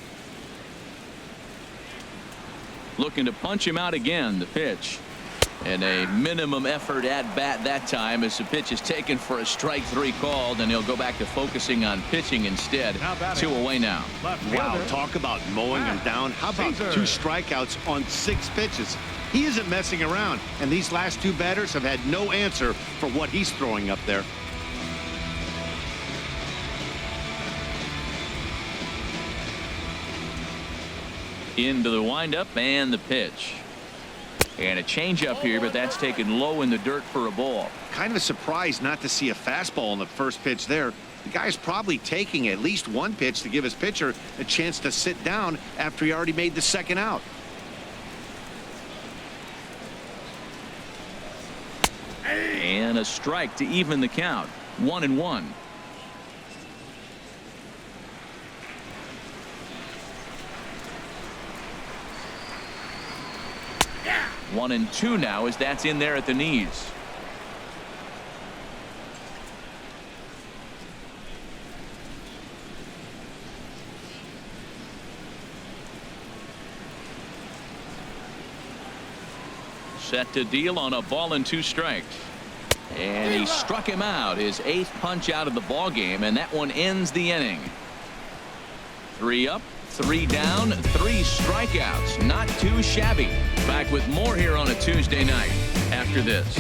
Looking to punch him out again, the pitch. And a minimum effort at bat that time as the pitch is taken for a strike 3 called, and he'll go back to focusing on pitching instead. 2 away now. Wow, talk about mowing him down. How about 2 strikeouts on 6 pitches? He isn't messing around, and these last 2 batters have had no answer for what he's throwing up there. Into the windup and the pitch. And a changeup here, but that's taken low in the dirt for a ball. Kind of surprised not to see a fastball in the first pitch there. The guy's probably taking at least 1 pitch to give his pitcher a chance to sit down after he already made the second out. And a strike to even the count. 1-1. Yeah. 1-2 now as that's in there at the knees. Set to deal on a ball and 2 strikes. And he struck him out, his 8th punch out of the ball game, and that one ends the inning. 3 up, 3 down, 3 strikeouts. Not too shabby. Back with more here on a Tuesday night after this.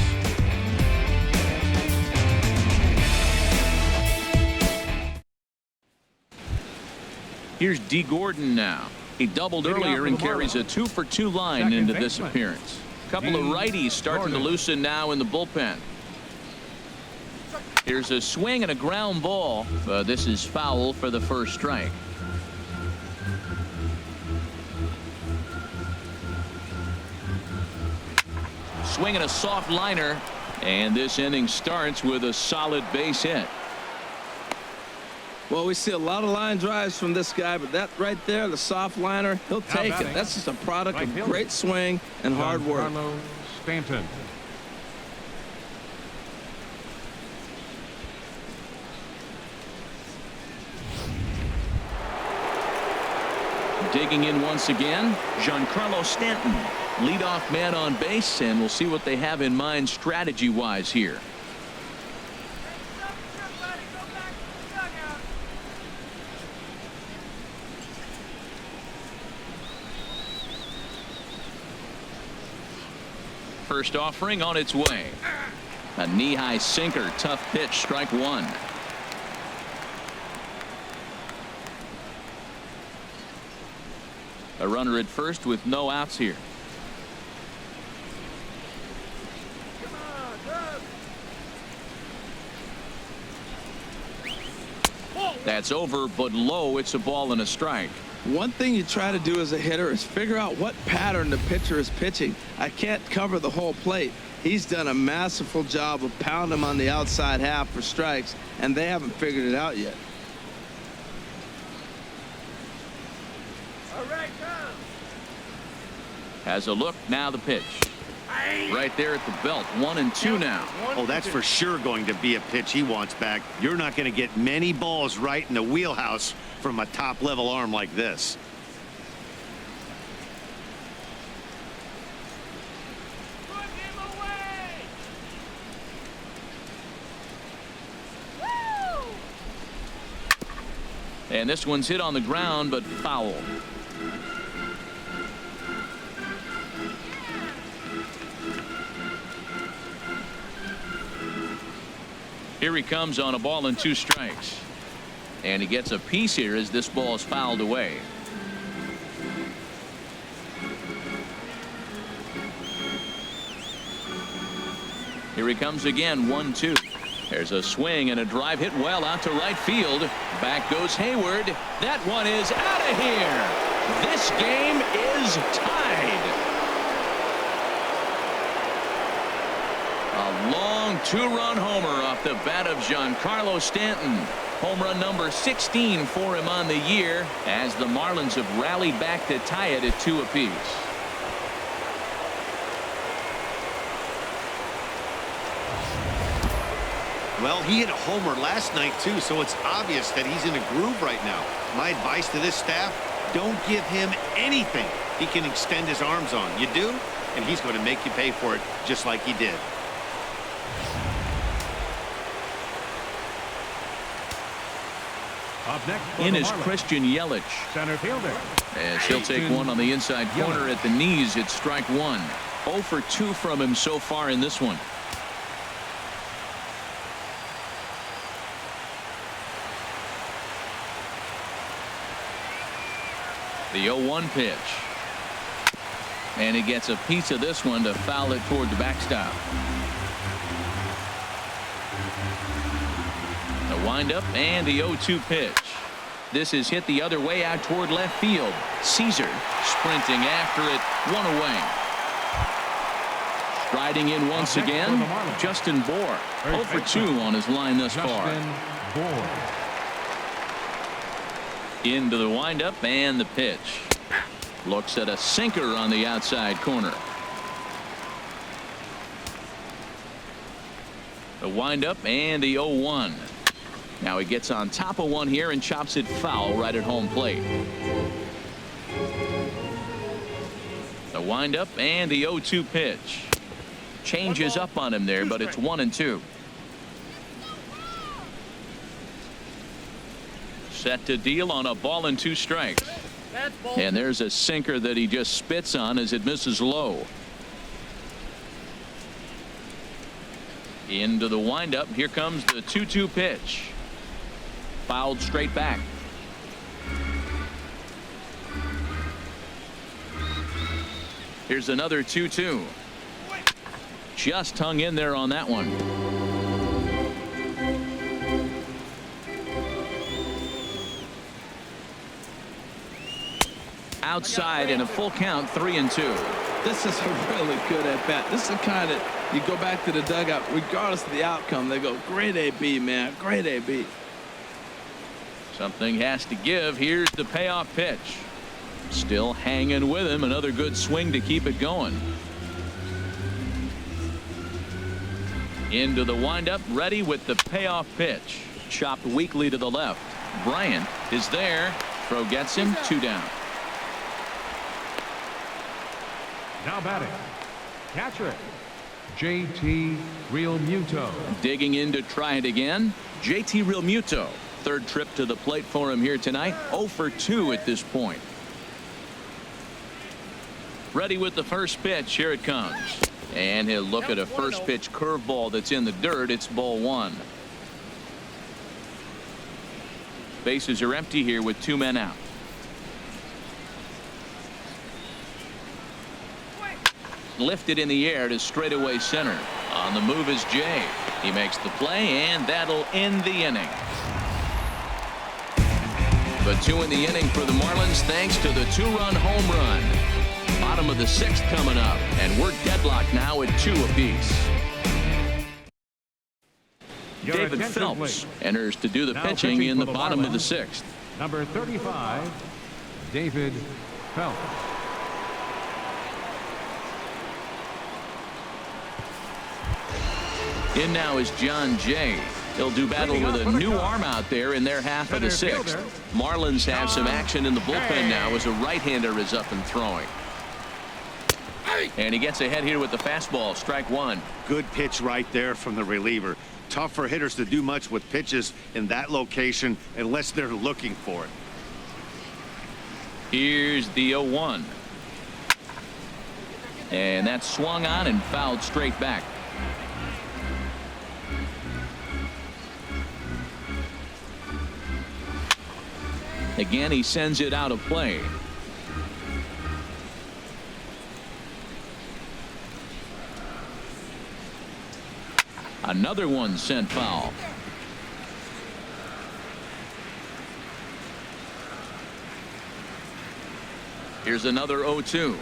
Here's D. Gordon now. He doubled earlier and carries a 2-for-2 line into this appearance. Couple of righties starting to loosen now in the bullpen. Here's a swing and a ground ball. This is foul for the first strike. Swinging a soft liner. And this inning starts with a solid base hit. Well, we see a lot of line drives from this guy, but that right there, the soft liner, he'll take it. That's just a product of great swing and hard work. Giancarlo Stanton. Digging in once again, Giancarlo Stanton, leadoff man on base, and we'll see what they have in mind strategy-wise here. First offering on its way. A knee-high sinker, tough pitch, strike one. A runner at first with no outs here. That's over, but low. It's a ball and a strike. One thing you try to do as a hitter is figure out what pattern the pitcher is pitching. I can't cover the whole plate. He's done a masterful job of pounding him on the outside half for strikes, and they haven't figured it out yet. Has a look, now the pitch. Right there at the belt, 1-2 now. Oh, that's for sure going to be a pitch he wants back. You're not going to get many balls right in the wheelhouse from a top-level arm like this. And this one's hit on the ground, but foul. Here he comes on a ball and 2 strikes. And he gets a piece here as this ball is fouled away. Here he comes again, 1-2. There's a swing and a drive hit well out to right field. Back goes Hayward. That one is out of here. This game is tied. A long 2-run homer off the bat of Giancarlo Stanton. Home run number 16 for him on the year as the Marlins have rallied back to tie it at 2 apiece. Well, he hit a homer last night, too, so it's obvious that he's in a groove right now. My advice to this staff, don't give him anything he can extend his arms on. You do, and he's going to make you pay for it just like he did. Up next for In the is Marlins, Christian Yelich. center fielder. As he'll take one on the inside corner at the knees. It's strike 1. 0 for 2 from him so far in this one. The 0-1 pitch. And he gets a piece of this one to foul it toward the backstop. The windup and the 0-2 pitch. This is hit the other way out toward left field. Caesar sprinting after it, 1 away. Striding in once again, Justin Bour. 0 for 2 on his line thus far. Justin Bour. Into the windup and the pitch. Looks at a sinker on the outside corner. The windup and the 0-1. Now he gets on top of one here and chops it foul right at home plate. The windup and the 0-2 pitch. Changes up on him there, but it's 1-2. Set to deal on a ball and 2 strikes. And there's a sinker that he just spits on as it misses low. Into the windup. Here comes the 2-2 pitch. Fouled straight back. Here's another 2-2. Just hung in there on that one. Outside in a full count, 3-2. This is a really good at bat. This is the kind that You go back to the dugout, regardless of the outcome, they go, great AB, man, great AB. Something has to give. Here's the payoff pitch. Still hanging with him. Another good swing to keep it going. Into the windup, ready with the payoff pitch. Chopped weakly to the left. Bryant is there. Throw gets him. 2 down. Now batting, catcher, JT Realmuto. Digging in to try it again. JT Realmuto. Third trip to the plate for him here tonight. 0 for 2 at this point. Ready with the first pitch. Here it comes. And he'll look at a first pitch curveball that's in the dirt. It's ball 1. Bases are empty here with 2 men out. Lifted in the air to straightaway center. On the move is Jay. He makes the play, and that'll end the inning. But 2 in the inning for the Marlins thanks to the 2-run home run. Bottom of the 6th coming up, and we're deadlocked now at 2 apiece. Your David attention, Phelps please. enters to do the Now pitching pitching in the for the bottom of the Marlins. 6th. Number 35, David Phelps. In now is John Jay. He'll do battle with a new arm out there in their half of the 6th. Marlins have some action in the bullpen now as a right-hander is up and throwing. And he gets ahead here with the fastball. Strike 1. Good pitch right there from the reliever. Tough for hitters to do much with pitches in that location unless they're looking for it. Here's the 0-1. And that's swung on and fouled straight back. Again, he sends it out of play. Another one sent foul. Here's another 0-2.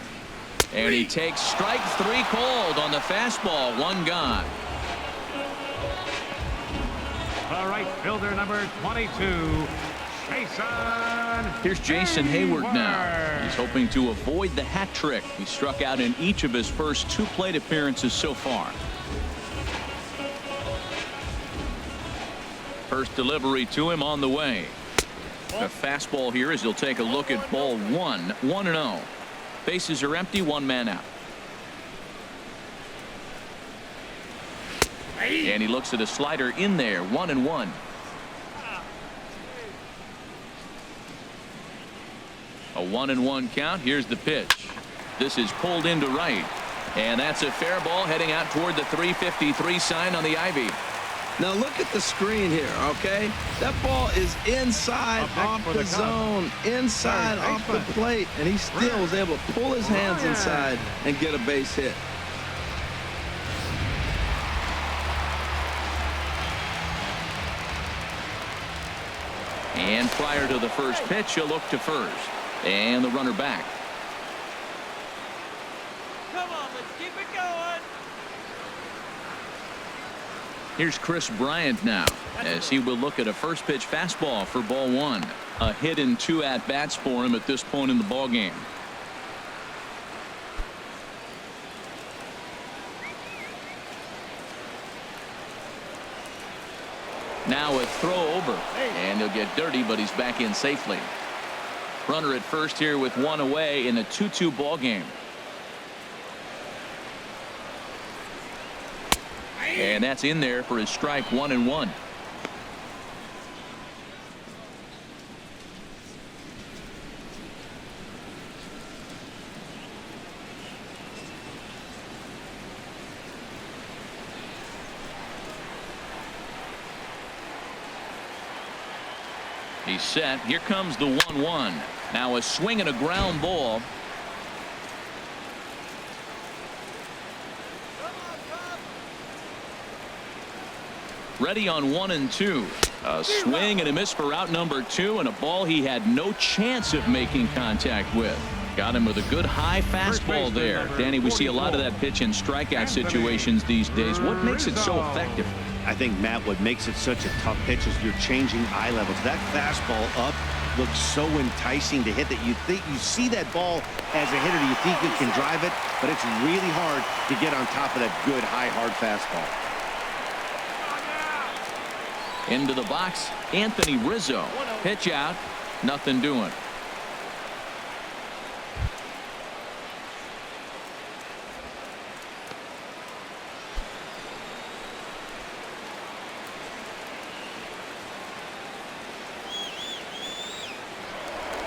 And he takes strike 3 called on the fastball. 1 gone. All right, fielder number 22. Here's Jason Hayward now. He's hoping to avoid the hat trick. He struck out in each of his first 2 plate appearances so far. First delivery to him on the way. A fastball here as he'll take a look at ball 1. 1-0. Bases are empty. 1 man out. And he looks at a slider in there. 1-1. A 1-1 count. Here's the pitch. This is pulled into right. And that's a fair ball heading out toward the 353 sign on the ivy. Now look at the screen here, okay? That ball is inside off the zone, inside off the plate, and he still was able to pull his hands inside and get a base hit. And prior to the first pitch, he'll look to first. And the runner back. Come on, let's keep it going. Here's Chris Bryant now as he will look at a first pitch fastball for ball 1. A hit in 2 at-bats for him at this point in the ball game. Now a throw over, and he'll get dirty, but he's back in safely. Runner at first here with 1 away in a 2-2 ball game. And that's in there for his strike. 1-1. He's set. Here comes the 1-1. Now a swing and a ground ball. Ready on 1 and 2. A swing and a miss for out number 2, and a ball he had no chance of making contact with. Got him with a good high fastball there. Danny, we see a lot of that pitch in strikeout situations these days. What makes it so effective? I think, Matt, what makes it such a tough pitch is you're changing eye levels. That fastball up looks so enticing to hit that you think you see that ball as a hitter. You think you can drive it, but it's really hard to get on top of that good high hard fastball. Into the box, Anthony Rizzo. Pitch out, nothing doing.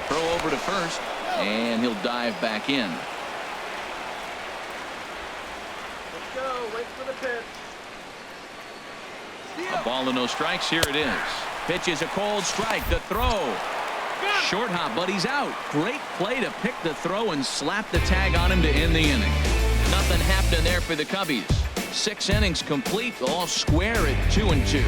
Throw over to first, and he'll dive back in. Let's go. Wait for the pitch. A ball and no strikes. Here it is. Pitch is a cold strike. The throw. Short hop, but he's out. Great play to pick the throw and slap the tag on him to end the inning. Nothing happening there for the Cubbies. 6 innings complete, all square at 2-2.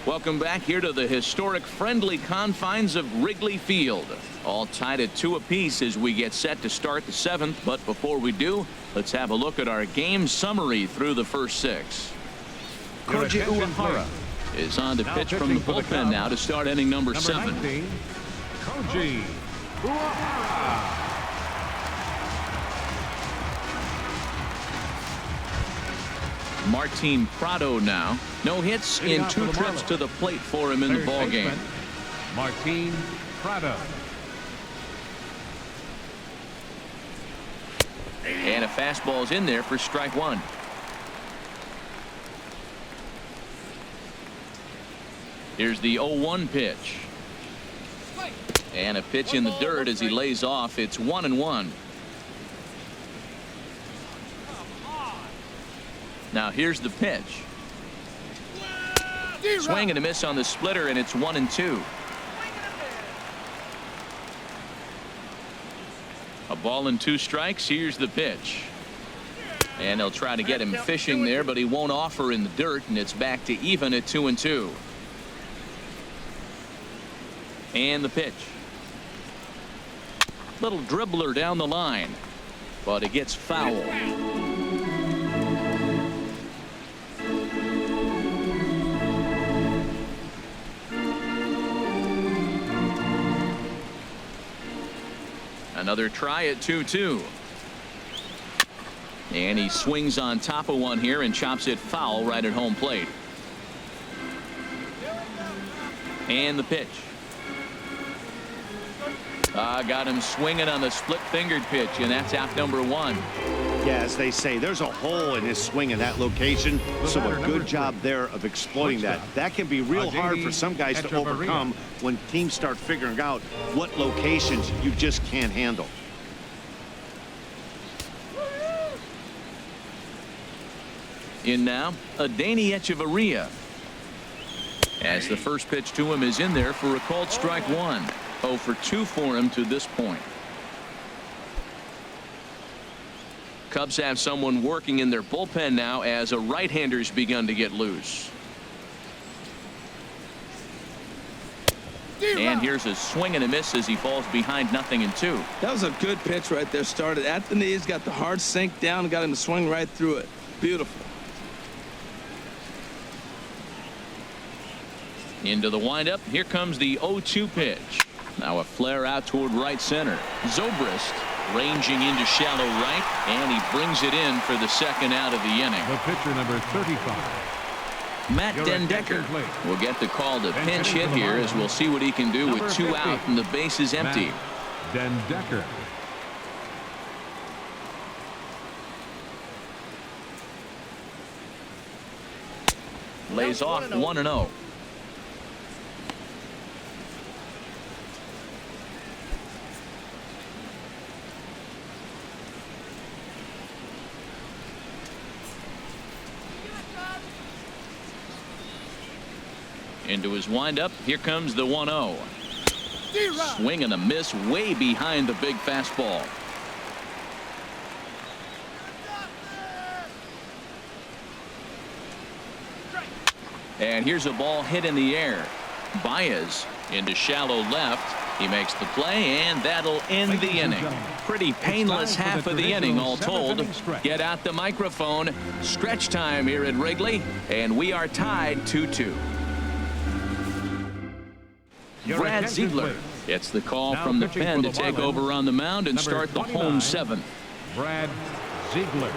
Welcome back here to the historic friendly confines of Wrigley Field. All tied at 2 apiece as we get set to start the 7th. But before we do, let's have a look at our game summary through the first 6. Koji Uehara is on to pitch from the bullpen now to start inning number 7. 19, Koji Uehara. Martin Prado now. No hits in 2 trips to the plate for him in the ball game. Martin Prado. And a fastball's in there for strike 1. Here's the 0-1 pitch. And a pitch in the dirt as he lays off. It's 1-1. Now here's the pitch. Swing and a miss on the splitter, and it's 1-2. A ball and 2 strikes. Here's the pitch. And they'll try to get him fishing there, but he won't offer in the dirt, and it's back to even at 2-2. And the pitch. Little dribbler down the line, but it gets foul. Another try at 2-2. And he swings on top of one here and chops it foul right at home plate. And the pitch. Got him swinging on the split-fingered pitch, and that's out number 1. Yeah, as they say, there's a hole in his swing in that location, so a good job there of exploiting that. That can be real hard for some guys to overcome when teams start figuring out what locations you just can't handle. In now, Adeiny Echeverria. As the first pitch to him is in there for a called strike 1. 0 for 2 for him to this point. Cubs have someone working in their bullpen now as a right-hander's begun to get loose. And here's a swing and a miss as he falls behind 0-2. That was a good pitch right there. Started at the knees, got the hard sink down, got him to swing right through it. Beautiful. Into the windup. Here comes the 0-2 pitch. Now a flare out toward right center. Zobrist ranging into shallow right, and he brings it in for the second out of the inning. The pitcher, number 35. Matt Dendecker will get the call to pinch hit here, as we'll see what he can do with 2 out and the base is empty. Dendecker. Lays off 1-0. Into his windup. Here comes the 1-0. Swing and a miss way behind the big fastball. And here's a ball hit in the air. Baez into shallow left. He makes the play, and that'll end the inning. Pretty painless half of the inning, all told. Get out the microphone. Stretch time here at Wrigley, and we are tied 2-2. Brad Ziegler gets the call from the pen to take over on the mound and start the home seventh. Brad Ziegler.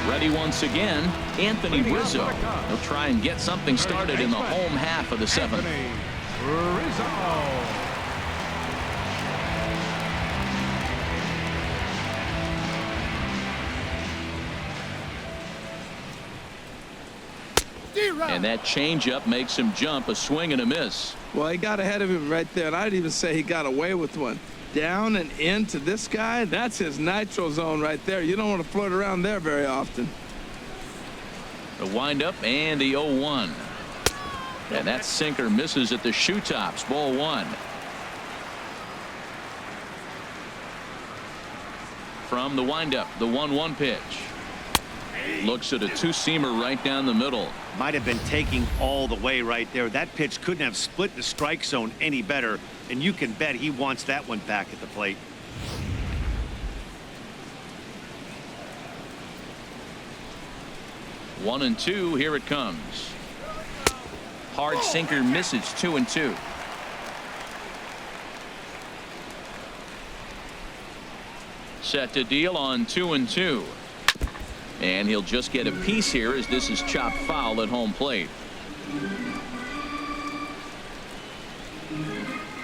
Ready once again, Anthony Rizzo. He'll try and get something started in the home half of the seventh. Rizzo. And that changeup makes him jump, a swing and a miss. Well, he got ahead of him right there, and I'd even say he got away with one. Down and into this guy, that's his nitro zone right there. You don't want to float around there very often. The windup and the 0-1. And that sinker misses at the shoe tops. Ball one. From the windup, the 1-1 pitch. Looks at a two-seamer right down the middle. Might have been taking all the way right there. That pitch couldn't have split the strike zone any better, and you can bet he wants that one back at the plate. One and two. Here it comes. Hard sinker misses. 2-2. Set to deal on 2-2. And he'll just get a piece here as this is chopped foul at home plate.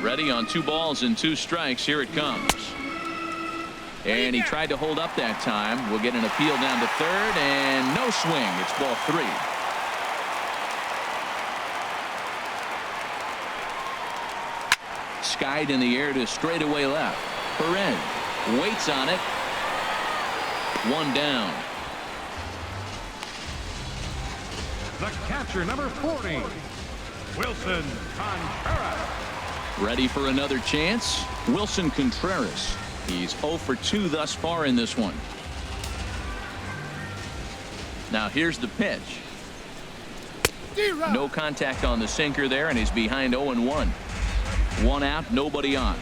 Ready on 2 balls and 2 strikes. Here it comes. And he tried to hold up that time. We'll get an appeal down to third, and no swing. It's ball 3. Skied in the air to straightaway left. Perez waits on it. 1 down. The catcher, number 40, Wilson Contreras. Ready for another chance. Wilson Contreras. He's 0 for 2 thus far in this one. Now here's the pitch. No contact on the sinker there, and he's behind 0-1. 1 out, nobody on.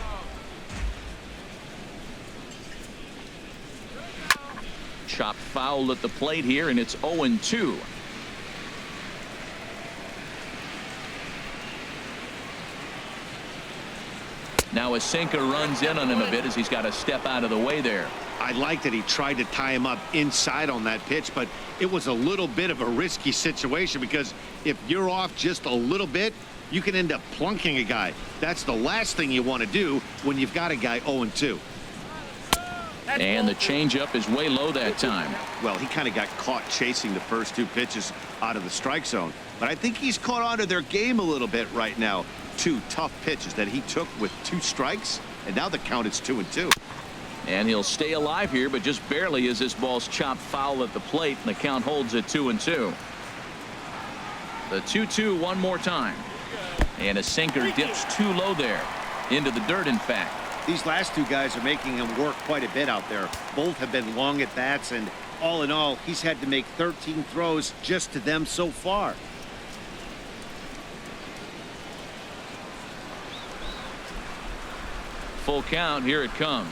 Chopped foul at the plate here, and it's 0-2. Now a sinker runs in on him a bit as he's got to step out of the way there. I like that he tried to tie him up inside on that pitch, but it was a little bit of a risky situation because if you're off just a little bit, you can end up plunking a guy. That's the last thing you want to do when you've got a guy 0-2. And the changeup is way low that time. Well, he kind of got caught chasing the first 2 pitches out of the strike zone, but I think he's caught on to their game a little bit right now. 2 tough pitches that he took with 2 strikes, and now the count is 2-2. And he'll stay alive here, but just barely as this ball's chopped foul at the plate, and the count holds at 2-2. The 2-2 one more time. And a sinker dips too low there. Into the dirt, in fact. These last 2 guys are making him work quite a bit out there. Both have been long at bats, and all in all, he's had to make 13 throws just to them so far. Full count. Here it comes.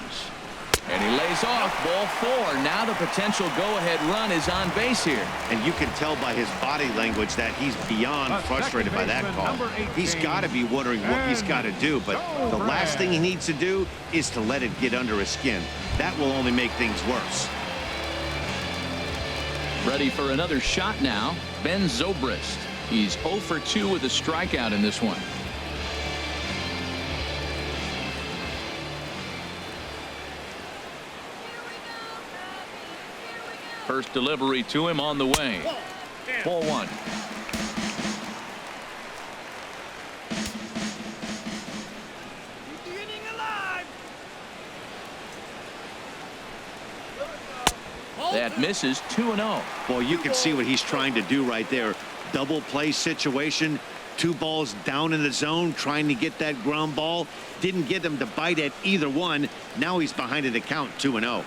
And he lays off. Ball 4. Now the potential go-ahead run is on base here. And you can tell by his body language that he's beyond frustrated by that call. He's got to be wondering what he's got to do, but the last thing he needs to do is to let it get under his skin. That will only make things worse. Ready for another shot now. Ben Zobrist. He's 0 for 2 with a strikeout in this one. First delivery to him on the way. Ball 1. That misses. 2-0. Boy, you can see what he's trying to do right there. Double play situation. 2 balls down in the zone, trying to get that ground ball. Didn't get him to bite at either one. Now he's behind an account 2-0.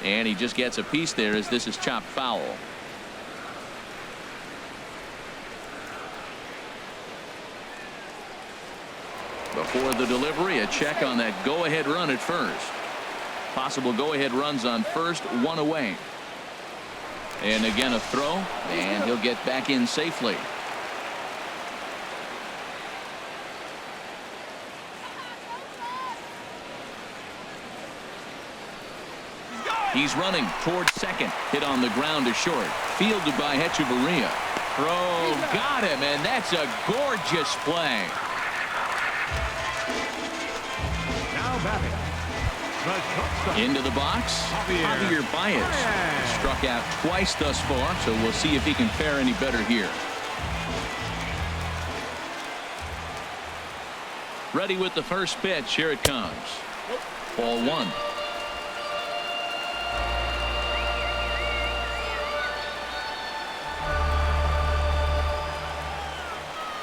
And he just gets a piece there as this is chopped foul. Before the delivery, a check on that go-ahead run at first. Possible go-ahead runs on first, 1 away. And again a throw, and he'll get back in safely. He's running towards second. Hit on the ground to short. Fielded by Hechuvarria. Throw, got him, and that's a gorgeous play. Now batting. The shortstop. Into the box, Javier Baez. Struck out twice thus far, so we'll see if he can fare any better here. Ready with the first pitch. Here it comes. Ball 1.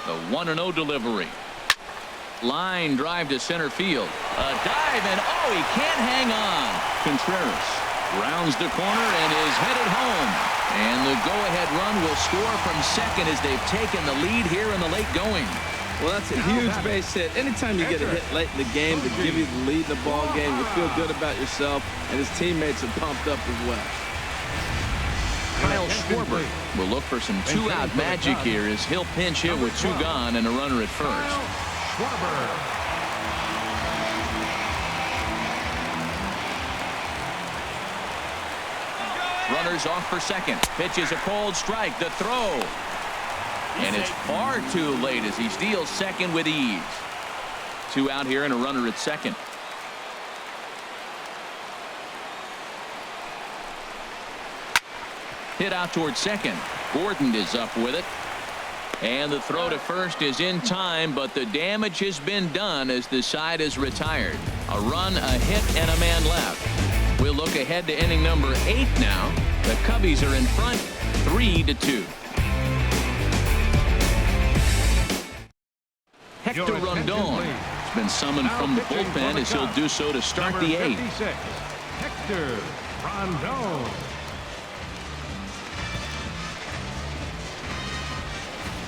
The 1-0 delivery. Line drive to center field. A dive, and oh, he can't hang on. Contreras rounds the corner and is headed home. And the go-ahead run will score from second as they've taken the lead here in the late going. Well, that's a huge base hit. Anytime you get a hit late in the game to give you the lead in the ball game, you feel good about yourself, and his teammates are pumped up as well. Kyle Schwarber will look for some 2-out magic here as he'll pinch hit with 2 gone and a runner at first. Runners off for second. Pitch is a cold strike. The throw. And it's far too late as he steals second with ease. 2 out here and a runner at second. Hit out towards second. Gordon is up with it. And the throw to first is in time, but the damage has been done as the side is retired. A run, a hit, and a man left. We'll look ahead to inning number 8 now. The Cubbies are in front, 3-2. Hector Rondon has been summoned from the bullpen as he'll do so to start the 8th. Hector Rondon.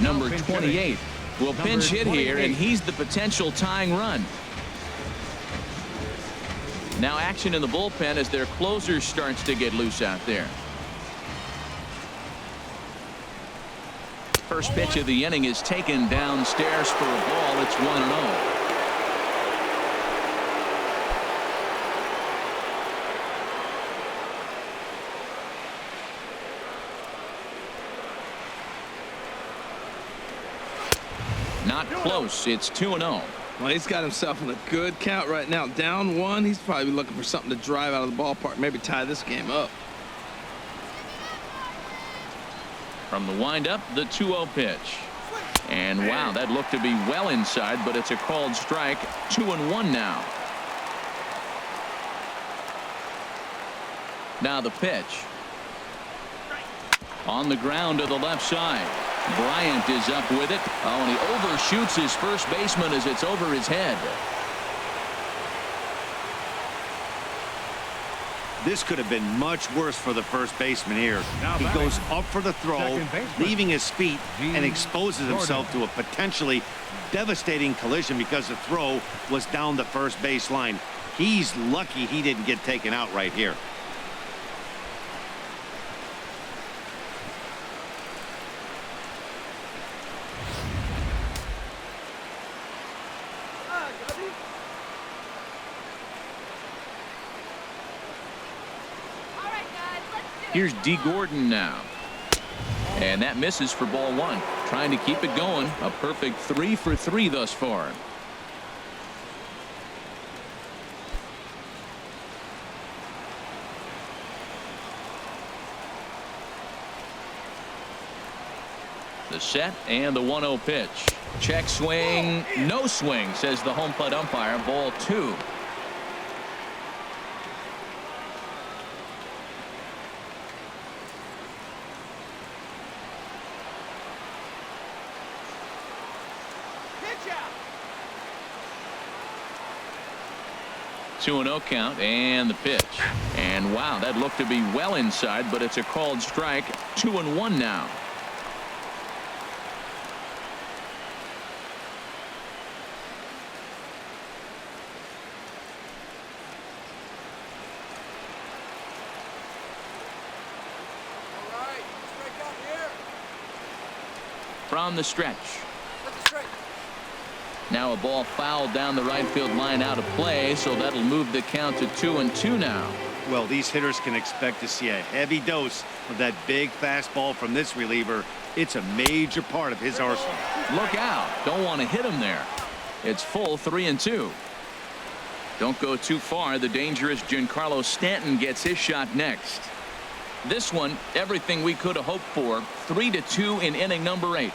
Number 28 will pinch hit here, and he's the potential tying run. Now action in the bullpen as their closer starts to get loose out there. First pitch of the inning is taken downstairs for a ball. It's 1-0. Not close. It's 2-0. Well, he's got himself in a good count right now. Down 1. He's probably looking for something to drive out of the ballpark, maybe tie this game up. From the windup, the 2-0 pitch. And wow, that looked to be well inside, but it's a called strike. 2-1 now. Now the pitch. On the ground to the left side. Bryant is up with it. Oh, and he overshoots his first baseman as it's over his head. This could have been much worse for the first baseman here. He goes up for the throw, leaving his feet, and exposes himself to a potentially devastating collision because the throw was down the first base line. He's lucky he didn't get taken out right here. Here's D. Gordon now. And that misses for ball 1. Trying to keep it going. A perfect 3 for 3 thus far. The set and the 1-0 pitch. Check swing. No swing, says the home plate umpire. Ball 2. 2-0 count and the pitch. And wow, that looked to be well inside, but it's a called strike. 2-1 now. From the stretch. Now a ball fouled down the right field line out of play, so that'll move the count to 2-2 now. Well, these hitters can expect to see a heavy dose of that big fastball from this reliever. It's a major part of his arsenal. Look out. Don't want to hit him there. It's full 3-2. Don't go too far. The dangerous Giancarlo Stanton gets his shot next. This one, everything we could have hoped for. 3-2 in inning number 8.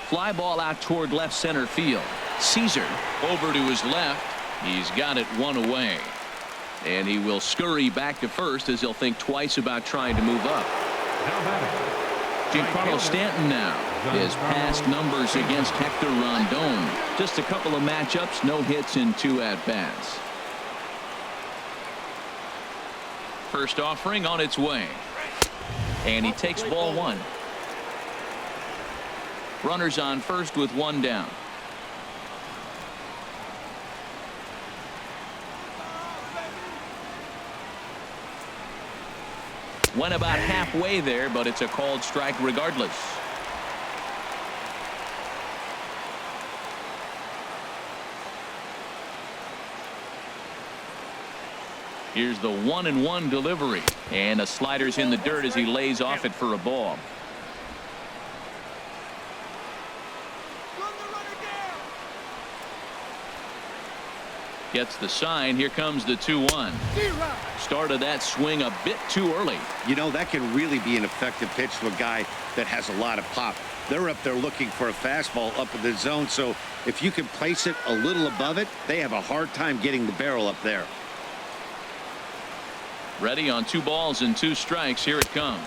Fly ball out toward left center field. Caesar over to his left. He's got it one away. And he will scurry back to first as he'll think twice about trying to move up. Giancarlo Stanton now. His past numbers against Hector Rondon. Just a couple of matchups, no hits in 2 at-bats. First offering on its way. And he takes ball 1. Runners on first with 1 down. Went about halfway there, but it's a called strike regardless. Here's the 1-1 delivery, and a slider's in the dirt as he lays off it for a ball. Gets the sign. Here comes the 2-1. Started that swing a bit too early. You know, that can really be an effective pitch to a guy that has a lot of pop. They're up there looking for a fastball up in the zone, so if you can place it a little above it, they have a hard time getting the barrel up there. Ready on 2 balls and 2 strikes. Here it comes.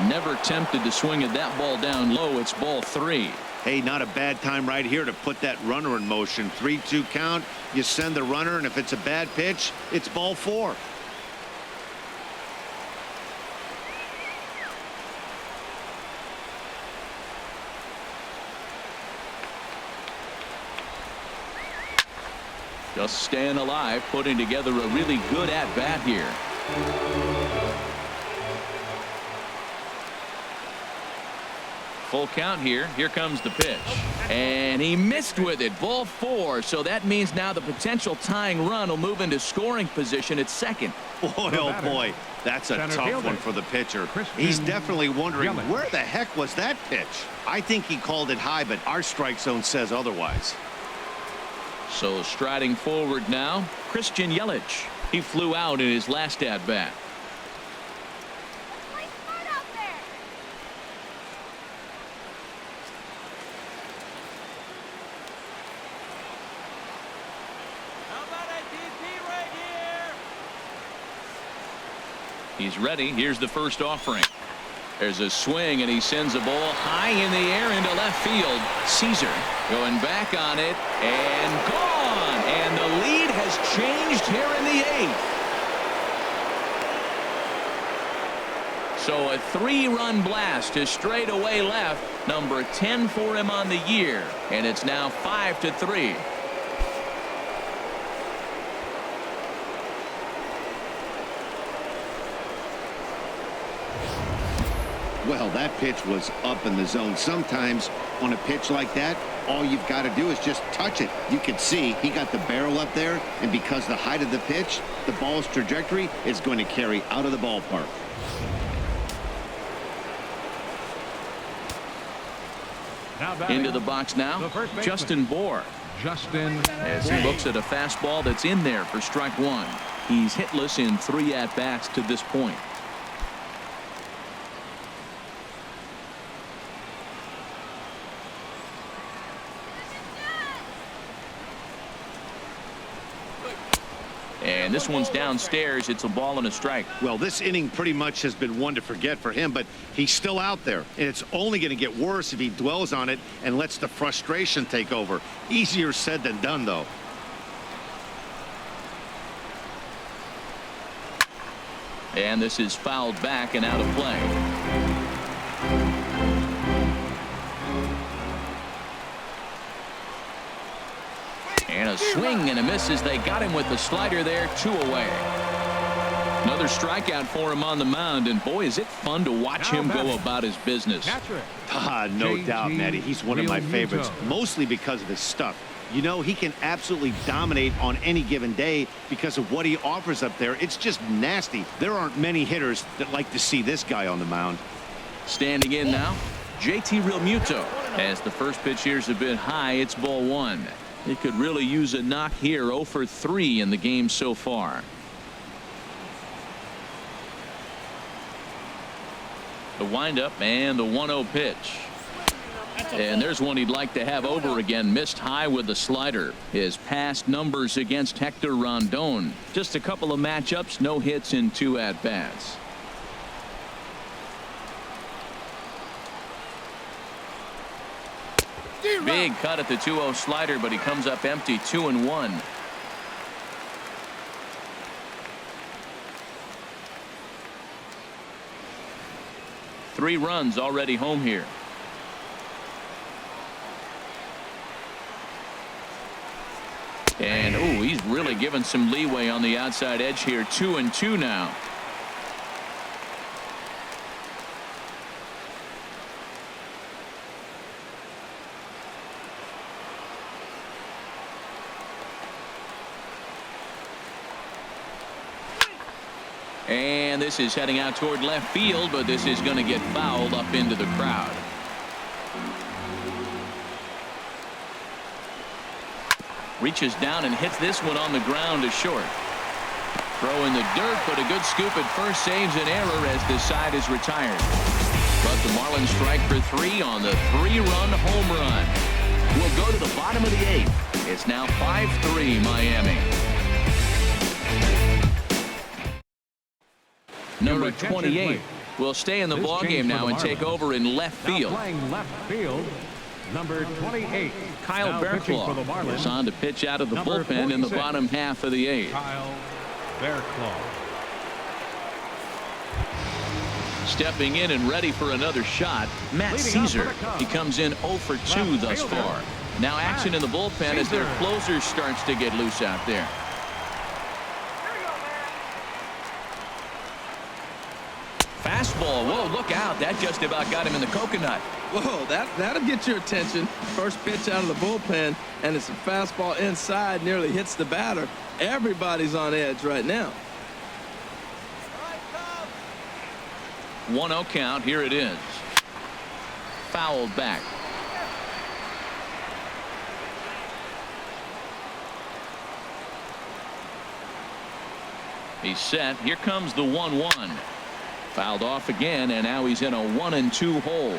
Never tempted to swing at that ball down low. It's ball 3. Hey, not a bad time right here to put that runner in motion. 3-2 count. You send the runner, and if it's a bad pitch, it's ball 4. Just staying alive, putting together a really good at-bat here. Full count here. Here comes the pitch. And he missed with it. Ball 4. So that means now the potential tying run will move into scoring position at second. Boy, oh boy, that's a tough one for the pitcher. He's definitely wondering, where the heck was that pitch? I think he called it high, but our strike zone says otherwise. So striding forward now, Christian Yelich. He flew out in his last at-bat. He's ready. Here's the first offering. There's a swing, and he sends a ball high in the air into left field. Caesar going back on it, and gone. And the lead has changed here in the 8th. So a 3-run blast to straightaway left. Number 10 for him on the year. And it's now 5-3. Well, that pitch was up in the zone. Sometimes on a pitch like that, all you've got to do is just touch it. You can see he got the barrel up there, and because the height of the pitch, the ball's trajectory is going to carry out of the ballpark. Into the box now, Justin Bour. As he looks at a fastball that's in there for strike 1. He's hitless in 3 at-bats to this point. And this one's downstairs. It's a ball and a strike. Well, this inning pretty much has been one to forget for him, but he's still out there, and it's only going to get worse if he dwells on it and lets the frustration take over. Easier said than done, though. And this is fouled back and out of play. And a swing and a miss as they got him with the slider there. 2 away. Another strikeout for him on the mound, and boy, is it fun to watch him go about his business. No doubt, Matty. He's one of my favorites, mostly because of his stuff. You know, he can absolutely dominate on any given day because of what he offers up there. It's just nasty. There aren't many hitters that like to see this guy on the mound. Standing in now, JT Realmuto. As the first pitch here's a bit high, it's ball 1. He could really use a knock here. 0 for 3 in the game so far. The windup and the 1-0 pitch. And there's one he'd like to have over again. Missed high with the slider. His past numbers against Hector Rondon. Just a couple of matchups, no hits in 2 at-bats. Big cut at the 2-0 slider, but he comes up empty. 2-1. Three runs already home here. And oh, he's really given some leeway on the outside edge here. 2-2 now. And this is heading out toward left field, but this is going to get fouled up into the crowd. Reaches down and hits this one on the ground to short. Throw in the dirt, but a good scoop at first saves an error as this side is retired. But the Marlins strike for 3 on the 3-run home run. We'll go to the bottom of the 8th. It's now 5-3 Miami. Number 28 will stay in the ballgame now and take over in left field. Playing left field, number 28. Kyle Bearclaw is on to pitch out of the bullpen in the bottom half of the 8th. Kyle Bearclaw. Stepping in and ready for another shot, Matt Caesar. He comes in 0 for 2 thus far. Now action in the bullpen as their closer starts to get loose out there. Fastball. Whoa, look out. That just about got him in the coconut. Whoa, that'll get your attention. First pitch out of the bullpen, and it's a fastball inside, nearly hits the batter. Everybody's on edge right now. 1-0 count. Here it is. Fouled back. He's set. Here comes the 1-1. Fouled off again, and now he's in a 1-2 hole.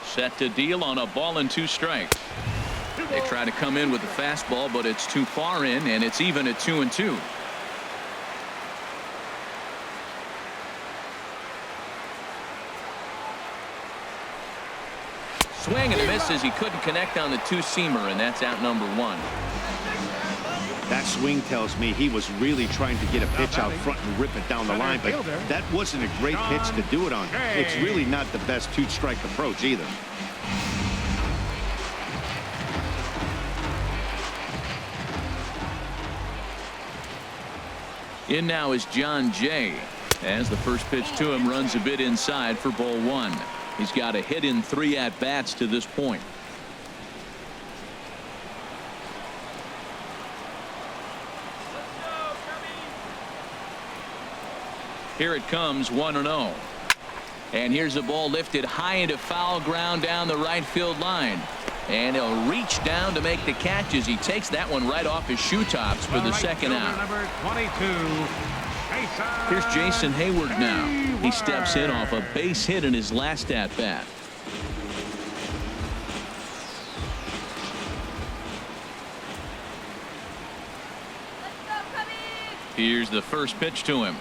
Set to deal on a ball and 2 strikes. They try to come in with the fastball, but it's too far in, and it's even at 2-2. Swing and a miss as he couldn't connect on the 2-seamer, and that's out number 1. That swing tells me he was really trying to get a pitch out front and rip it down the line, but that wasn't a great pitch to do it on. It's really not the best 2-strike approach either. In now is John Jay, as the first pitch to him runs a bit inside for ball 1. He's got a hit in 3 at-bats to this point. Here it comes, 1-0. And here's a ball lifted high into foul ground down the right field line. And he'll reach down to make the catch as he takes that one right off his shoe tops for the second out. Number 22. Here's Jason Hayward now. He steps in off a base hit in his last at-bat. Here's the first pitch to him.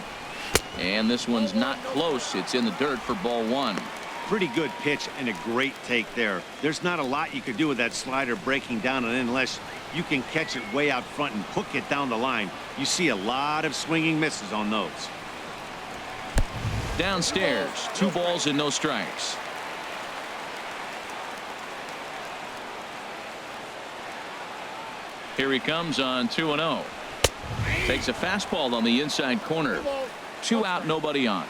And this one's not close. It's in the dirt for ball one. Pretty good pitch and a great take there. There's not a lot you could do with that slider breaking down and in unless you can catch it way out front and hook it down the line. You see a lot of swinging misses on those. Downstairs, 2 balls and no strikes. Here he comes on 2-0. Takes a fastball on the inside corner. 2 out, nobody on.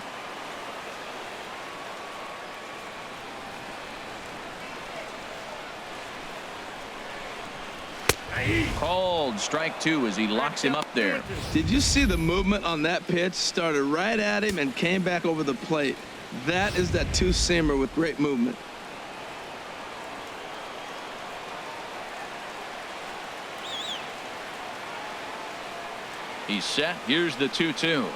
Called strike 2 as he locks him up there. Did you see the movement on that pitch? Started right at him and came back over the plate. That is that two-seamer with great movement. He's set. Here's the 2-2.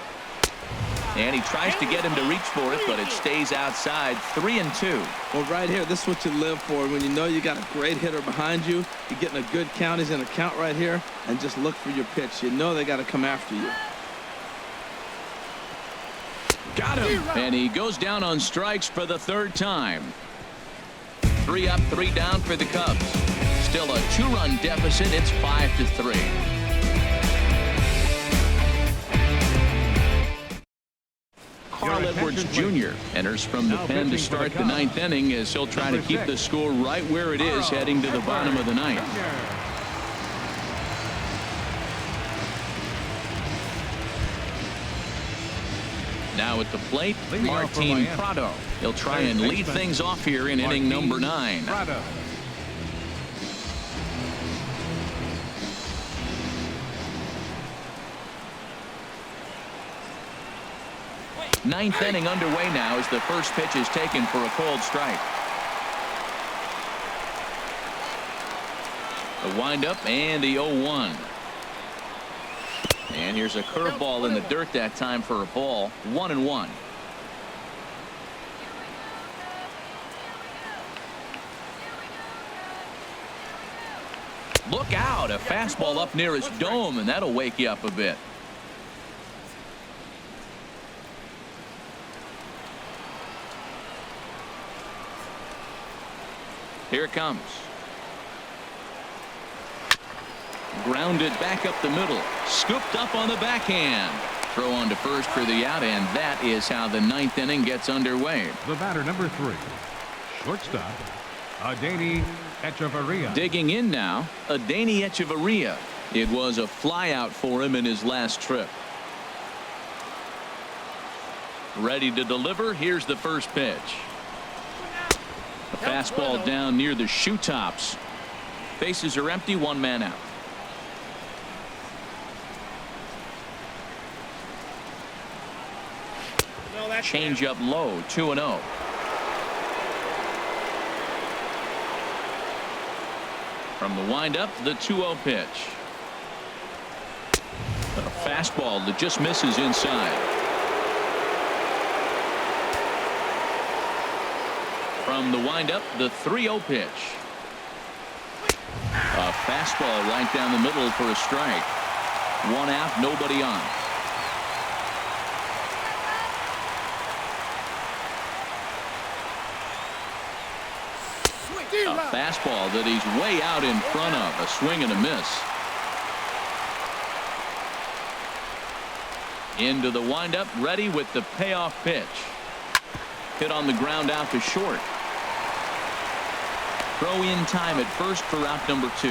And he tries to get him to reach for it, but it stays outside. 3-2. Well, right here, this is what you live for. When you know you got a great hitter behind you, you're getting a good count. He's in a count right here, and just look for your pitch. You know they got to come after you. Got him. And he goes down on strikes for the 3rd time. 3 up, 3 down for the Cubs. Still a 2-run deficit. It's 5-3. Carl Edwards Jr. enters from the pen to start the 9th inning as he'll try to keep the score right where it is heading to the bottom of the 9th. Now at the plate, Martin Prado. He'll try and lead things off here in inning number 9. 9th inning underway now as the first pitch is taken for a cold strike. The windup and the 0-1. And here's a curveball in the dirt that time for a ball. 1-1. Look out, a fastball up near his dome, and that'll wake you up a bit. Here it comes. Grounded back up the middle. Scooped up on the backhand. Throw on to first for the out, and that is how the 9th inning gets underway. The batter, number 3, shortstop, Adeiny Echeverria. Digging in now, Adeiny Echeverria. It was a flyout for him in his last trip. Ready to deliver. Here's the first pitch. A fastball down near the shoe tops. Bases are empty, 1 man out. Change up low, 2-0. From the windup, the 2-0 pitch. A fastball that just misses inside. From the windup, the 3-0 pitch. A fastball right down the middle for a strike. 1 out, nobody on. A fastball that he's way out in front of. A swing and a miss. Into the windup, ready with the payoff pitch. Hit on the ground out to short. Throw in time at first for out number 2.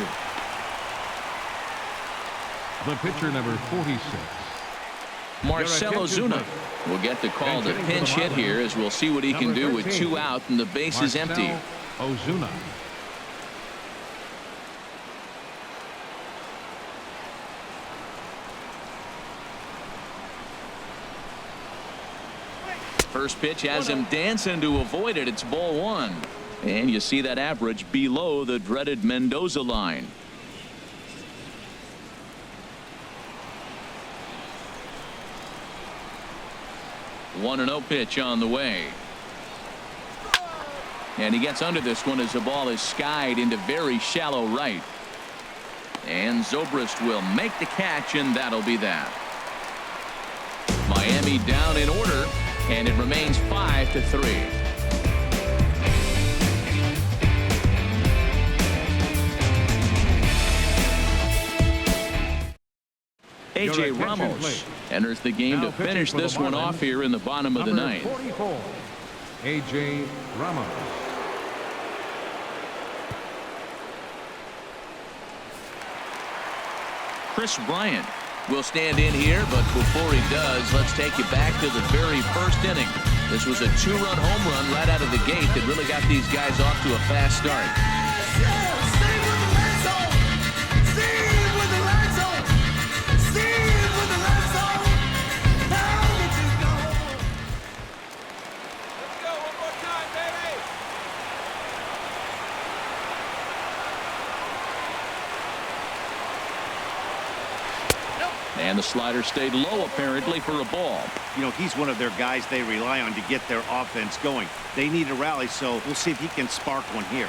The pitcher, number 46. Marcell Ozuna will get the call to pinch hit here as we'll see what he can do with 2 out and the base is empty. Ozuna. First pitch has him dancing to avoid it. It's ball 1. And you see that average below the dreaded Mendoza line. One 1-0 pitch on the way. And he gets under this one as the ball is skied into very shallow right. And Zobrist will make the catch, and that'll be that. Miami down in order, and it remains 5-3. A.J. Ramos enters the game to finish this one off here in the bottom of the ninth. 44, A.J. Ramos. Chris Bryant will stand in here, but before he does, let's take you back to the very first inning. This was a two-run home run right out of the gate that really got these guys off to a fast start. And the slider stayed low, apparently, for a ball. You know, he's one of their guys they rely on to get their offense going. They need a rally, so we'll see if he can spark one here.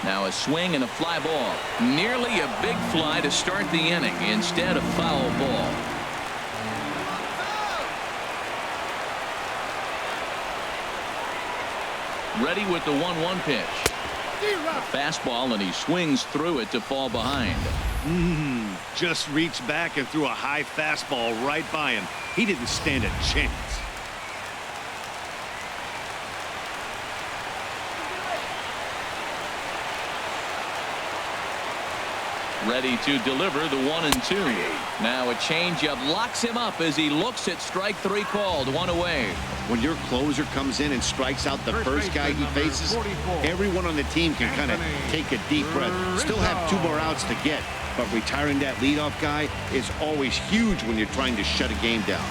Now a swing and a fly ball. Nearly a big fly to start the inning. Instead, a foul ball. Ready with the 1-1 pitch. A fastball, and he swings through it to fall behind. Just reached back and threw a high fastball right by him. He didn't stand a chance. Ready to deliver the 1-2. Now a changeup locks him up as he looks at strike three called. One away. When your closer comes in and strikes out the first guy he faces, everyone on the team can kind of take a deep breath. Still have 2 more outs to get, but retiring that leadoff guy is always huge when you're trying to shut a game down.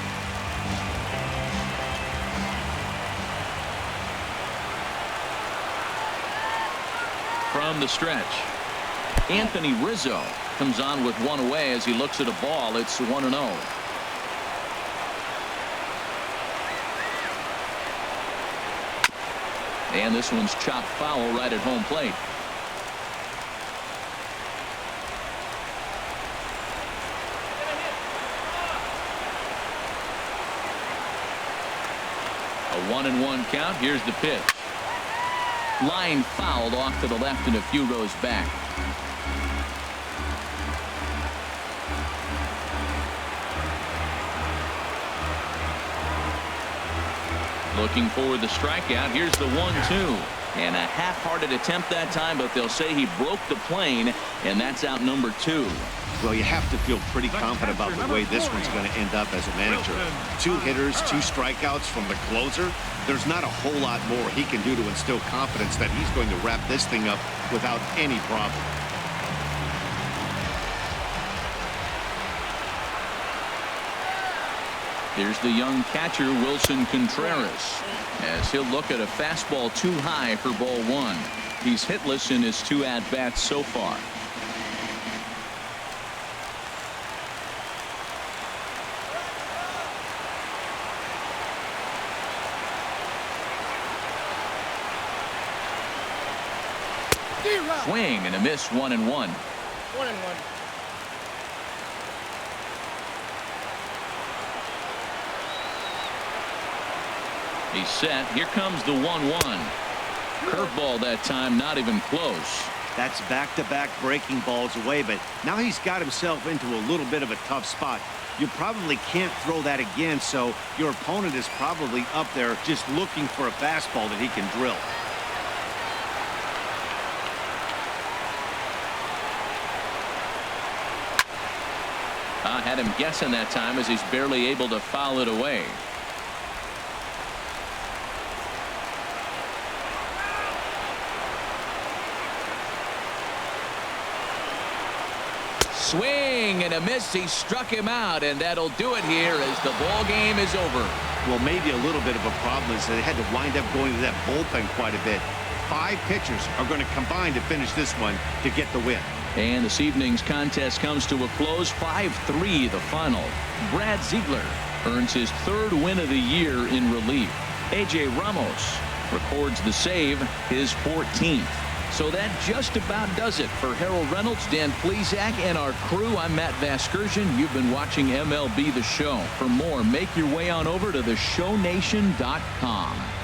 From the stretch, Anthony Rizzo comes on with one away as he looks at a ball. It's 1-0. And this one's chopped foul right at home plate. A 1-1 count. Here's the pitch. Line fouled off to the left and a few rows back. Looking for the strikeout. Here's the 1-2. And a half-hearted attempt that time, but they'll say he broke the plane, and that's out number 2. Well, you have to feel pretty confident about the way this one's going to end up as a manager. 2 hitters, 2 strikeouts from the closer. There's not a whole lot more he can do to instill confidence that he's going to wrap this thing up without any problem. Here's the young catcher, Wilson Contreras, as he'll look at a fastball too high for ball 1. He's hitless in his 2 at-bats so far. Swing and a miss. 1-1. 1-1. He's set. Here comes the 1-1. Curveball that time, not even close. That's back-to-back breaking balls away, but now he's got himself into a little bit of a tough spot. You probably can't throw that again, so your opponent is probably up there just looking for a fastball that he can drill. Had him guessing that time as he's barely able to foul it away. Swing and a miss. He struck him out, and that'll do it here as the ball game is over. Well, maybe a little bit of a problem is that they had to wind up going to that bullpen quite a bit. 5 pitchers are going to combine to finish this one to get the win. And this evening's contest comes to a close. 5-3 the final. Brad Ziegler earns his 3rd win of the year in relief. A.J. Ramos records the save, his 14th. So that just about does it for Harold Reynolds, Dan Plesac, and our crew. I'm Matt Vasgersian. You've been watching MLB The Show. For more, make your way on over to theshownation.com.